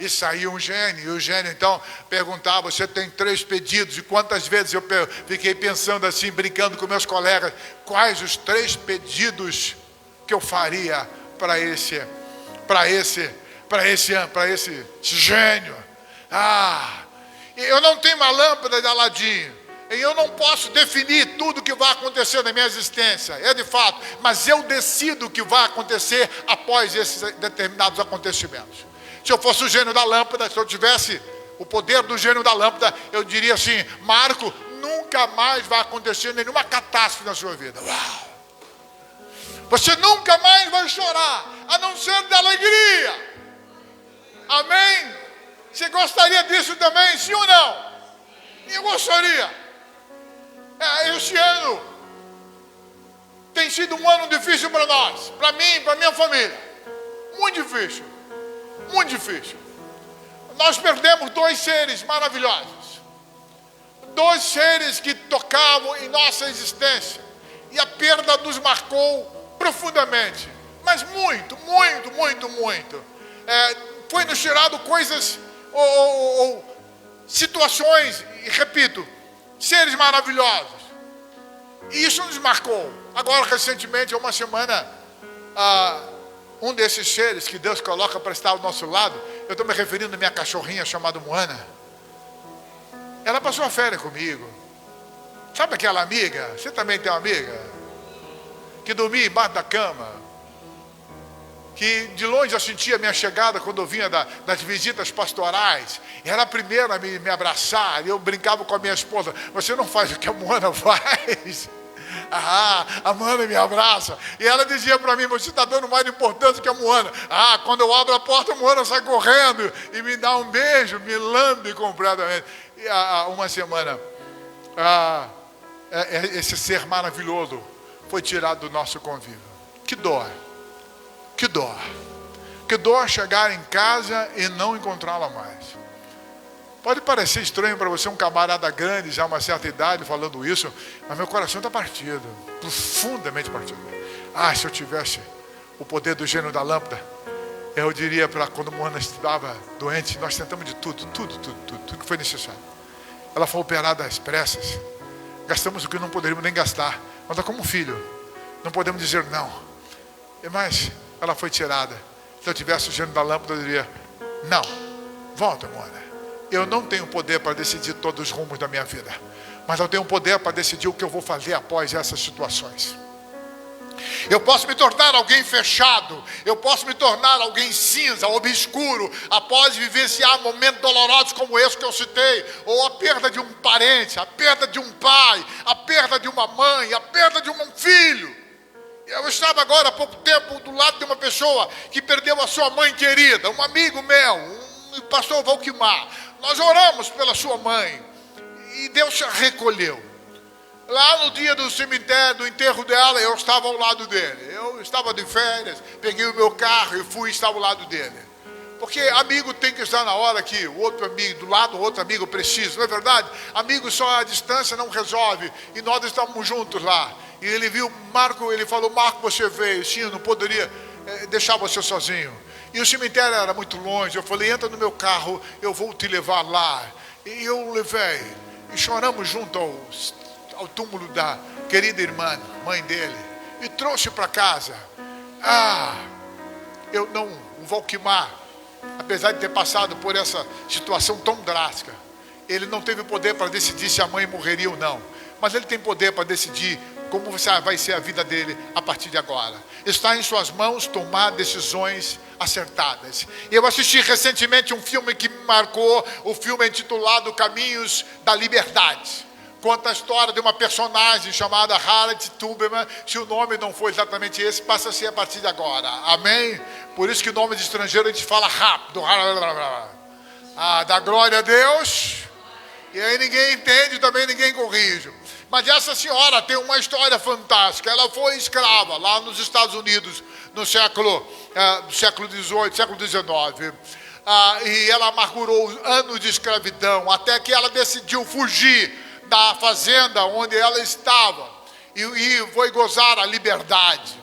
e saía um gênio. E o gênio então perguntava, você tem 3 pedidos? E quantas vezes eu fiquei pensando assim, brincando com meus colegas, quais os 3 pedidos que eu faria para esse gênio. Eu não tenho uma lâmpada de Aladim. E eu não posso definir tudo o que vai acontecer na minha existência. É de fato. Mas eu decido o que vai acontecer após esses determinados acontecimentos. Se eu fosse o gênio da lâmpada, se eu tivesse o poder do gênio da lâmpada, eu diria assim, Marco, nunca mais vai acontecer nenhuma catástrofe na sua vida. Uau! Você nunca mais vai chorar, a não ser de alegria. Amém? Você gostaria disso também, sim ou não? Eu gostaria. Este ano tem sido um ano difícil para nós, para mim, para minha família. Muito difícil. Muito difícil. Nós perdemos 2 seres maravilhosos. 2 seres que tocavam em nossa existência. E a perda nos marcou profundamente. Mas muito, muito, muito, muito. Foi nos tirado coisas ou situações, e repito, seres maravilhosos. E isso nos marcou. Agora, recentemente, há uma semana, um desses seres que Deus coloca para estar ao nosso lado, eu estou me referindo à minha cachorrinha chamada Moana. Ela passou a férias comigo. Sabe aquela amiga? Você também tem uma amiga? Que dormia embaixo da cama. Que de longe eu sentia a minha chegada quando eu vinha das visitas pastorais. Era a primeira a me abraçar. E eu brincava com a minha esposa. Você não faz o que a Moana faz. A Moana me abraça. E ela dizia para mim, você está dando mais importância que a Moana. Quando eu abro a porta, a Moana sai correndo e me dá um beijo, me lambe completamente. E há uma semana, esse ser maravilhoso foi tirado do nosso convívio. Que dor. Que dor. Que dor chegar em casa e não encontrá-la mais. Pode parecer estranho para você um camarada grande, já uma certa idade, falando isso, mas meu coração está partido. Profundamente partido. Se eu tivesse o poder do gênio da lâmpada, eu diria para quando Moana estava doente, nós tentamos de tudo que foi necessário. Ela foi operada às pressas. Gastamos o que não poderíamos nem gastar. Mas é como um filho. Não podemos dizer não. Mas ela foi tirada. Se eu tivesse o gênio da lâmpada, eu diria, não, volta, Moana. Eu não tenho poder para decidir todos os rumos da minha vida. Mas eu tenho poder para decidir o que eu vou fazer após essas situações. Eu posso me tornar alguém fechado. Eu posso me tornar alguém cinza, obscuro, após vivenciar momentos dolorosos como esse que eu citei, ou a perda de um parente, a perda de um pai, a perda de uma mãe, a perda de um filho. Eu estava agora há pouco tempo do lado de uma pessoa que perdeu a sua mãe querida, um amigo meu, o pastor Valquimar. Nós oramos pela sua mãe e Deus se recolheu. Lá no dia do cemitério, do enterro dela, eu estava ao lado dele. Eu estava de férias, peguei o meu carro e fui estar ao lado dele. Porque amigo tem que estar na hora que o outro amigo, do lado do outro amigo precisa, não é verdade? Amigo só a distância não resolve. E nós estávamos juntos lá. E ele viu Marco, ele falou, Marco, você veio, sim, eu não poderia deixar você sozinho. E o cemitério era muito longe. Eu falei, entra no meu carro, eu vou te levar lá. E eu levei. E choramos junto ao túmulo da querida irmã, mãe dele, e trouxe para casa. O Valquimar, apesar de ter passado por essa situação tão drástica, ele não teve poder para decidir se a mãe morreria ou não, mas ele tem poder para decidir como vai ser a vida dele a partir de agora. Está em suas mãos tomar decisões acertadas. Eu assisti recentemente um filme que me marcou, o filme intitulado Caminhos da Liberdade. Conta a história de uma personagem chamada Harriet Tubman. Se o nome não for exatamente esse, passa a ser a partir de agora. Amém? Por isso que o nome de estrangeiro a gente fala rápido. Dá glória a Deus. E aí ninguém entende, também ninguém corrige. Mas essa senhora tem uma história fantástica. Ela foi escrava lá nos Estados Unidos no século XVIII, século XIX. E ela amargurou anos de escravidão, até que ela decidiu fugir da fazenda onde ela estava e foi gozar a liberdade.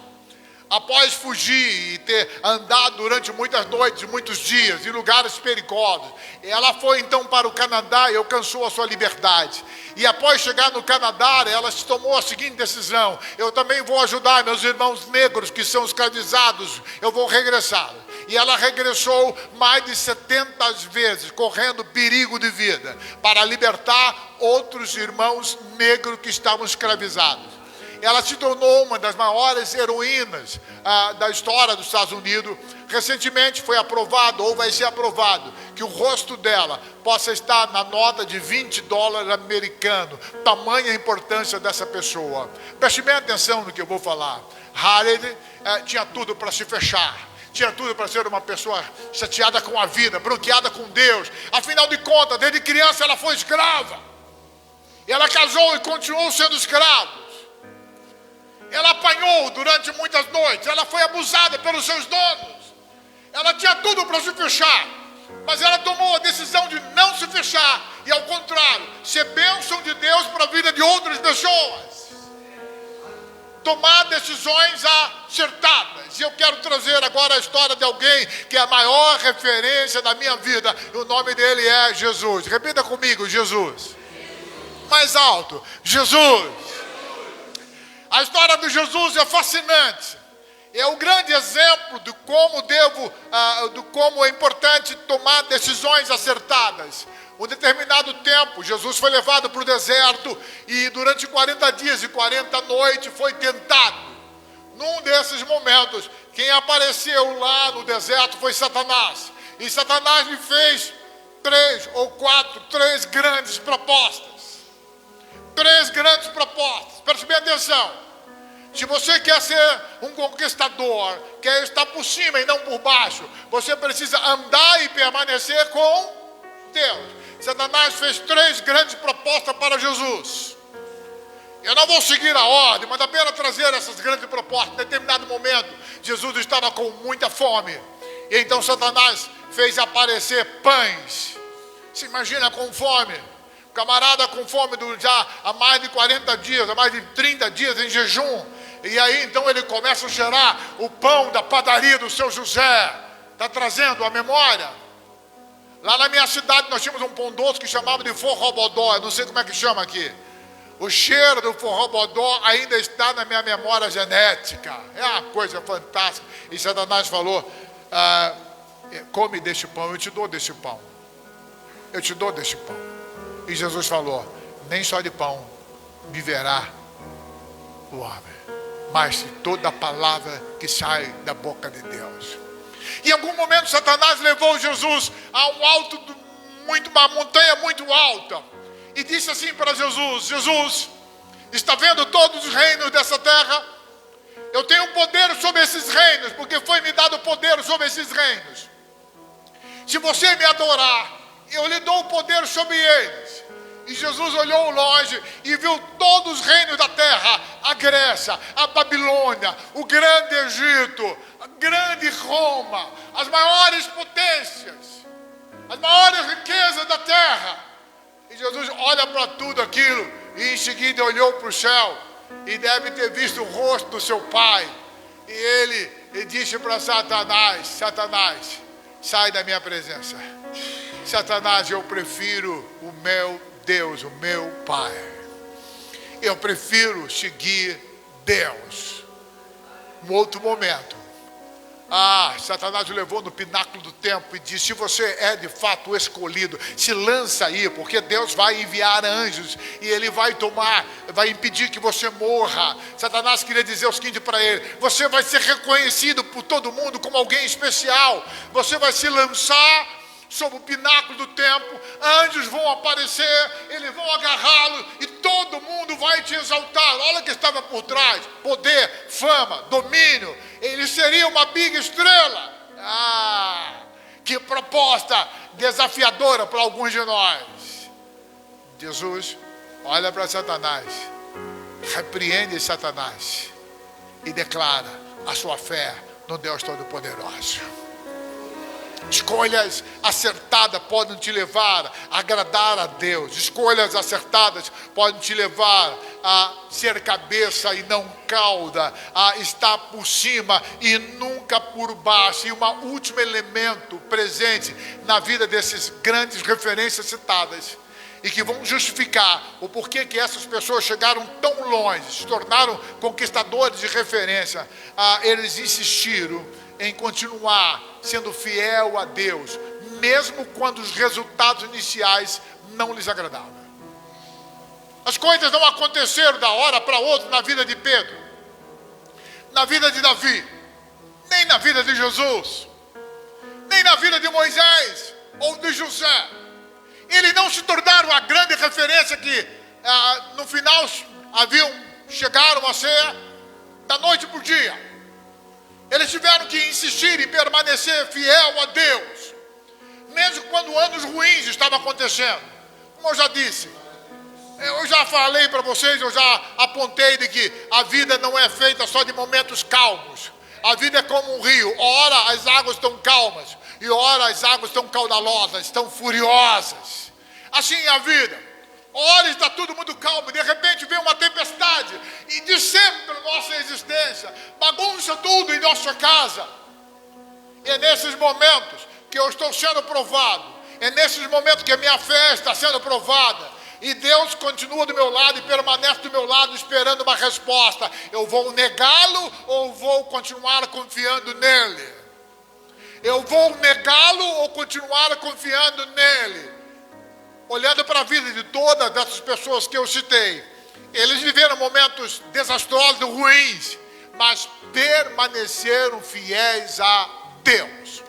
Após fugir e ter andado durante muitas noites, muitos dias, em lugares perigosos, ela foi então para o Canadá e alcançou a sua liberdade. E após chegar no Canadá, ela tomou a seguinte decisão: eu também vou ajudar meus irmãos negros que são escravizados, eu vou regressá-los. E ela regressou mais de 70 vezes, correndo perigo de vida, para libertar outros irmãos negros que estavam escravizados. Ela se tornou uma das maiores heroínas da história dos Estados Unidos. Recentemente foi aprovado, ou vai ser aprovado, que o rosto dela possa estar na nota de $20 americano. Tamanha a importância dessa pessoa. Preste bem atenção no que eu vou falar. Harriet tinha tudo para se fechar. Tinha tudo para ser uma pessoa chateada com a vida, bronqueada com Deus. Afinal de contas, desde criança ela foi escrava. Ela casou e continuou sendo escrava. Ela apanhou durante muitas noites. Ela foi abusada pelos seus donos. Ela tinha tudo para se fechar. Mas ela tomou a decisão de não se fechar. E ao contrário, ser bênção de Deus para a vida de outras pessoas. Tomar decisões acertadas. E eu quero trazer agora a história de alguém que é a maior referência da minha vida. E o nome dele é Jesus. Repita comigo, Jesus. Mais alto, Jesus. A história de Jesus é fascinante. É o grande exemplo de como é importante tomar decisões acertadas. Um determinado tempo, Jesus foi levado para o deserto e durante 40 dias e 40 noites foi tentado. Num desses momentos, quem apareceu lá no deserto foi Satanás. E Satanás lhe fez três grandes propostas. Três grandes propostas. Preste bem atenção. Se você quer ser um conquistador, quer estar por cima e não por baixo, você precisa andar e permanecer com Deus. Satanás fez três grandes propostas para Jesus. Eu não vou seguir a ordem, mas apenas trazer essas grandes propostas. Em determinado momento, Jesus estava com muita fome. E então Satanás fez aparecer pães. Se imagina com fome. Camarada com fome já há mais de 40 dias, há mais de 30 dias em jejum. E aí então ele começa a cheirar o pão da padaria do seu José. Está trazendo a memória? Lá na minha cidade nós tínhamos um pão doce que chamava de forrobodó. Eu não sei como é que chama aqui. O cheiro do forrobodó ainda está na minha memória genética. É uma coisa fantástica. E Satanás falou, come deste pão, eu te dou deste pão. Eu te dou deste pão. E Jesus falou, nem só de pão viverá o homem, mas de toda a palavra que sai da boca de Deus. Em algum momento Satanás levou Jesus a um alto, uma montanha muito alta, e disse assim para Jesus: Jesus, está vendo todos os reinos dessa terra? Eu tenho poder sobre esses reinos, porque foi me dado poder sobre esses reinos. Se você me adorar, eu lhe dou o poder sobre eles. E Jesus olhou longe e viu todos os reinos da terra: a Grécia, a Babilônia, o grande Egito, a grande Roma, as maiores potências, as maiores riquezas da terra. E Jesus olha para tudo aquilo e em seguida olhou para o céu e deve ter visto o rosto do seu pai. E ele disse para Satanás: Satanás, sai da minha presença. Satanás, eu prefiro o meu Deus, o meu Pai. Eu prefiro seguir Deus. Um outro momento, Satanás o levou no pináculo do templo e disse: se você é de fato o escolhido, se lança aí, porque Deus vai enviar anjos e ele vai impedir que você morra. Satanás queria dizer o seguinte para ele: você vai ser reconhecido por todo mundo como alguém especial. Você vai se lançar sobre o pináculo do templo, anjos vão aparecer, eles vão agarrá-lo e todo mundo vai te exaltar. Olha o que estava por trás: poder, fama, domínio. Ele seria uma big estrela. Que proposta desafiadora para alguns de nós. Jesus olha para Satanás, repreende Satanás e declara a sua fé no Deus Todo-Poderoso. Escolhas acertadas podem te levar a agradar a Deus. Escolhas acertadas podem te levar a ser cabeça e não cauda, a estar por cima e nunca por baixo. E um último elemento presente na vida desses grandes referências citadas e que vão justificar o porquê que essas pessoas chegaram tão longe, se tornaram conquistadores de referência. Eles insistiram em continuar sendo fiel a Deus, mesmo quando os resultados iniciais não lhes agradavam. As coisas não aconteceram da hora para outra na vida de Pedro, na vida de Davi, nem na vida de Jesus, nem na vida de Moisés ou de José. Eles não se tornaram a grande referência que no final chegaram a ser da noite para o dia. Eles tiveram que insistir em permanecer fiel a Deus, mesmo quando anos ruins estavam acontecendo. Como eu já disse, eu já falei para vocês, eu já apontei de que a vida não é feita só de momentos calmos. A vida é como um rio: ora as águas estão calmas e ora as águas estão caudalosas, estão furiosas. Assim é a vida. Ora está tudo muito calmo, de repente vem uma tempestade e dissempra nossa existência, bagunça tudo em nossa casa. E é nesses momentos que eu estou sendo provado, é nesses momentos que a minha fé está sendo provada, e Deus continua do meu lado e permanece do meu lado esperando uma resposta. Eu vou negá-lo ou vou continuar confiando nele? Eu vou negá-lo ou continuar confiando nele? Olhando para a vida de todas essas pessoas que eu citei, eles viveram momentos desastrosos, ruins, mas permaneceram fiéis a Deus.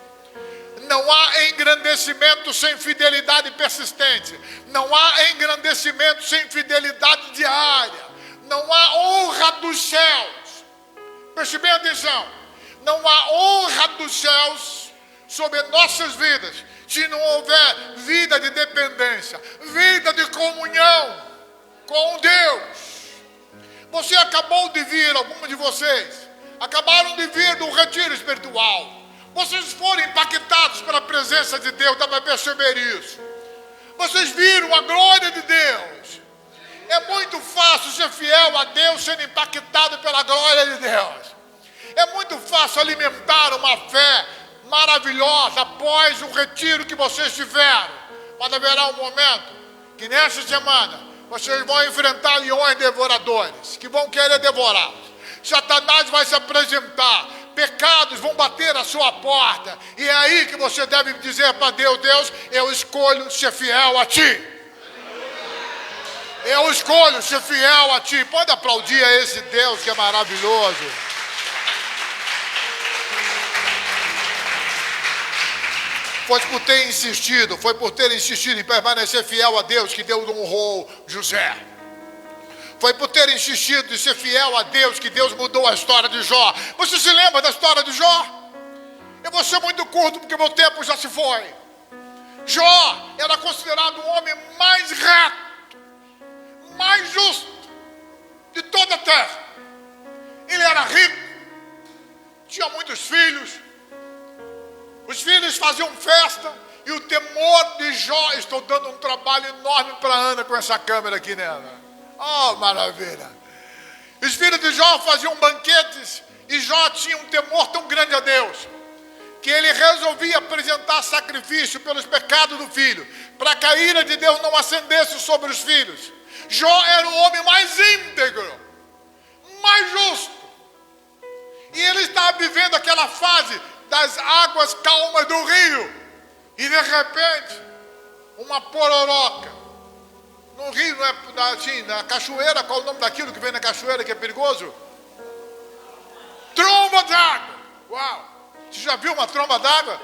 Não há engrandecimento sem fidelidade persistente. Não há engrandecimento sem fidelidade diária. Não há honra dos céus. Preste bem atenção. Não há honra dos céus sobre nossas vidas se não houver vida de dependência, vida de comunhão com Deus. Você acabou de vir, alguns de vocês acabaram de vir do retiro espiritual. Vocês foram impactados pela presença de Deus, dá para perceber isso. Vocês viram a glória de Deus. É muito fácil ser fiel a Deus sendo impactado pela glória de Deus. É muito fácil alimentar uma fé maravilhosa após o retiro que vocês tiveram. Mas haverá um momento que nessa semana vocês vão enfrentar leões devoradores que vão querer devorar. Satanás vai se apresentar, pecados vão bater a sua porta, e é aí que você deve dizer para Deus: Deus, eu escolho ser fiel a Ti. Eu escolho ser fiel a ti. Pode aplaudir a esse Deus que é maravilhoso. Foi por ter insistido em permanecer fiel a Deus que Deus honrou José. Foi por ter insistido em ser fiel a Deus que Deus mudou a história de Jó. Você se lembra da história de Jó? Eu vou ser muito curto porque meu tempo já se foi. Jó era considerado o homem mais reto, mais justo de toda a terra. Ele era rico, tinha muitos filhos. Os filhos faziam festa e o temor de Jó. Estou dando um trabalho enorme para a Ana com essa câmera aqui nela. Oh, maravilha! Os filhos de Jó faziam banquetes e Jó tinha um temor tão grande a Deus que ele resolvia apresentar sacrifício pelos pecados do filho, para que a ira de Deus não acendesse sobre os filhos. Jó era o homem mais íntegro, mais justo. E ele estava vivendo aquela fase das águas calmas do rio. E de repente, uma pororoca. No rio, não é assim, na cachoeira, qual é o nome daquilo que vem na cachoeira que é perigoso? Tromba d'água. Uau! Você já viu uma tromba d'água?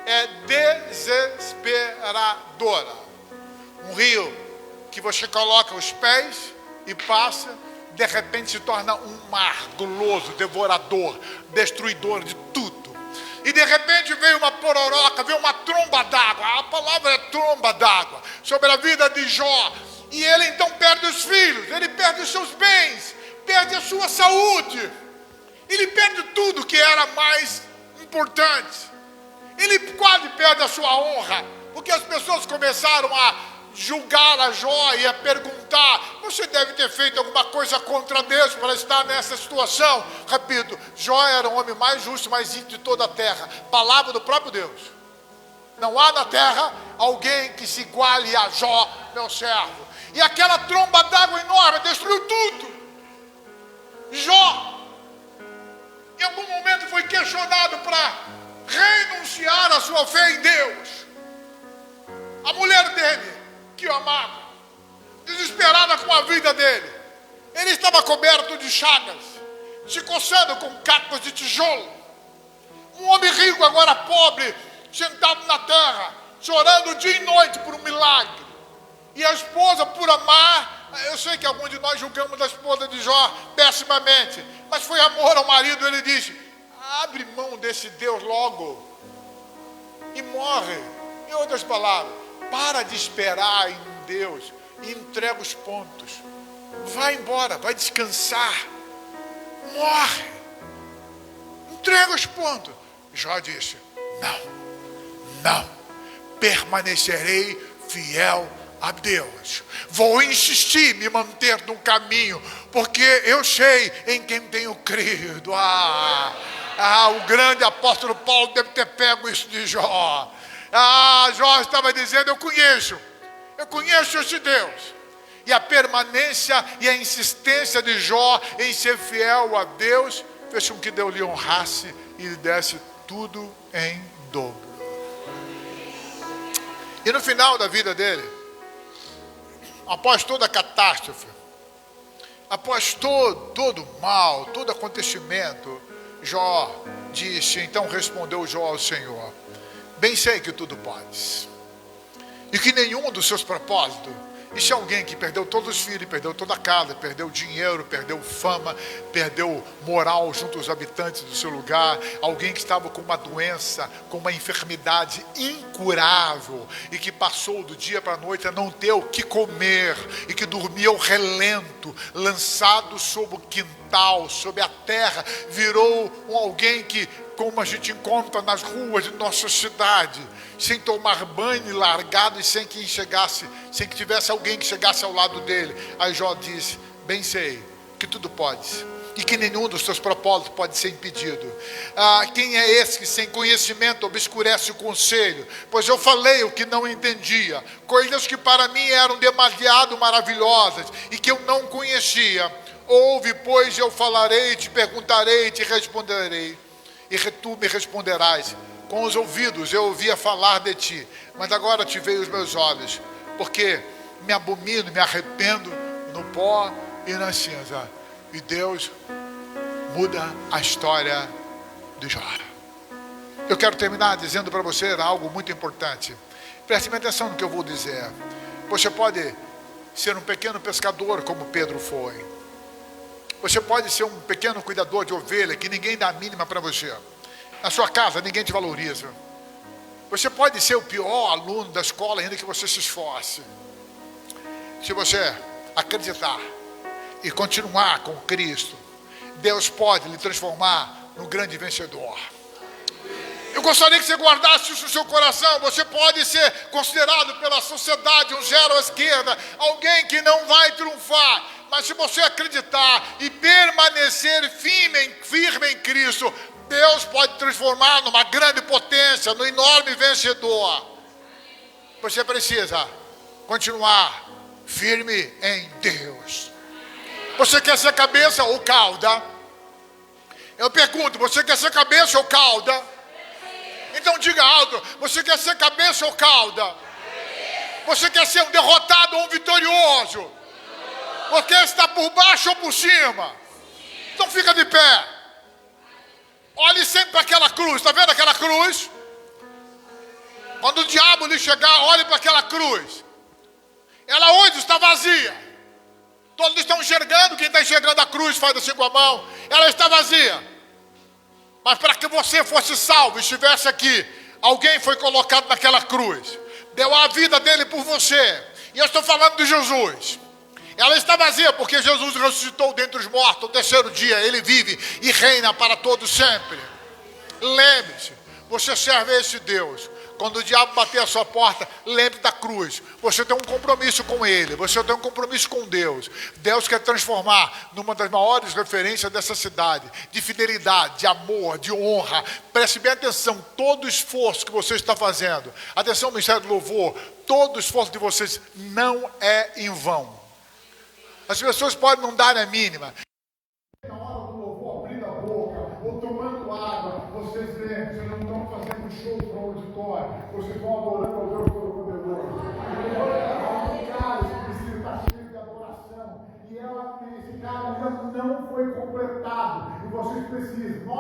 É desesperadora. Um rio que você coloca os pés e passa, de repente se torna um mar guloso, devorador, destruidor de tudo. E de repente veio uma pororoca, veio uma tromba d'água. A palavra é tromba d'água sobre a vida de Jó. E ele então perde os filhos, ele perde os seus bens, perde a sua saúde. Ele perde tudo que era mais importante. Ele quase perde a sua honra, porque as pessoas começaram a julgar a Jó e a perguntar: você deve ter feito alguma coisa contra Deus para estar nessa situação. Repito, Jó era o homem mais justo, mais íntegro de toda a terra. Palavra do próprio Deus. Não há na terra alguém que se iguale a Jó, meu servo. E aquela tromba d'água enorme destruiu tudo. Jó, em algum momento, foi questionado para renunciar à sua fé em Deus. A mulher dele, que o amava, desesperada com a vida dele, ele estava coberto de chagas, se coçando com cacos de tijolo. Um homem rico, agora pobre, sentado na terra, chorando dia e noite por um milagre. E a esposa, por amar, eu sei que alguns de nós julgamos a esposa de Jó pessimamente, mas foi amor ao marido. Ele disse: abre mão desse Deus logo e morre. Em outras palavras, para de esperar em Deus e entrega os pontos. Vai embora, vai descansar. Morre. Entrega os pontos. Jó disse: não, permanecerei fiel a Deus. Vou insistir, me manter no caminho, porque eu sei em quem tenho crido. O grande apóstolo Paulo deve ter pego isso de Jó. Jó estava dizendo: eu conheço esse Deus. E a permanência e a insistência de Jó em ser fiel a Deus fez com que Deus lhe honrasse e lhe desse tudo em dobro. E no final da vida dele, após toda a catástrofe, após todo mal, todo acontecimento, Jó disse: então respondeu Jó ao Senhor: bem sei que tudo podes, e que nenhum dos seus propósitos. Isso é alguém que perdeu todos os filhos, perdeu toda a casa, perdeu dinheiro, perdeu fama, perdeu moral junto aos habitantes do seu lugar. Alguém que estava com uma doença, com uma enfermidade incurável e que passou do dia para a noite a não ter o que comer e que dormia ao relento, lançado sobre o quintal, sobre a terra. Virou alguém que, como a gente encontra nas ruas de nossa cidade, sem tomar banho e largado, e sem que tivesse alguém que chegasse ao lado dele. Aí Jó disse: bem sei que tudo podes, e que nenhum dos teus propósitos pode ser impedido. Quem é esse que sem conhecimento obscurece o conselho? Pois eu falei o que não entendia, coisas que para mim eram demasiado maravilhosas e que eu não conhecia. Ouve, pois, eu falarei, te perguntarei, te responderei, e tu me responderás. Com os ouvidos eu ouvia falar de ti, mas agora te veio os meus olhos, porque me abomino, me arrependo no pó e na cinza. E Deus muda a história de Jó. Eu quero terminar dizendo para você algo muito importante. Preste atenção no que eu vou dizer. Você pode ser um pequeno pescador como Pedro foi. Você pode ser um pequeno cuidador de ovelha que ninguém dá a mínima para você. Na sua casa ninguém te valoriza. Você pode ser o pior aluno da escola ainda que você se esforce. Se você acreditar e continuar com Cristo, Deus pode lhe transformar num grande vencedor. Eu gostaria que você guardasse isso no seu coração. Você pode ser considerado pela sociedade um zero à esquerda, alguém que não vai triunfar. Mas se você acreditar e permanecer firme em Cristo, Deus pode transformar numa grande potência, num enorme vencedor. Você precisa continuar firme em Deus. Você quer ser cabeça ou cauda? Eu pergunto, você quer ser cabeça ou cauda? Então diga alto, você quer ser cabeça ou cauda? Você quer ser um derrotado ou um vitorioso? Você está por baixo ou por cima? Então fica de pé. Olhe sempre para aquela cruz, está vendo aquela cruz? Quando o diabo lhe chegar, olhe para aquela cruz. Ela hoje está vazia. Todos estão enxergando, quem está enxergando a cruz faz assim com a mão. Ela está vazia. Mas para que você fosse salvo, estivesse aqui, alguém foi colocado naquela cruz. Deu a vida dele por você. E eu estou falando de Jesus. Ela está vazia porque Jesus ressuscitou dentre os mortos. No terceiro dia ele vive e reina para todos sempre. Lembre-se, você serve a esse Deus. Quando o diabo bater a sua porta, lembre da cruz. Você tem um compromisso com ele. Você tem um compromisso com Deus. Deus quer transformar numa das maiores referências dessa cidade. De fidelidade, de amor, de honra. Preste bem atenção. Todo o esforço que você está fazendo. Atenção, Ministério do Louvor. Todo o esforço de vocês não é em vão. As pessoas podem não dar a mínima. Na hora do louvor, abrindo a boca, ou tomando água, vocês não estão fazendo show para o auditório, vocês vão adorando ao Deus Todo-Poderoso. E o cálice precisa estar cheio de adoração. E esse cálice não foi completado. E vocês precisam.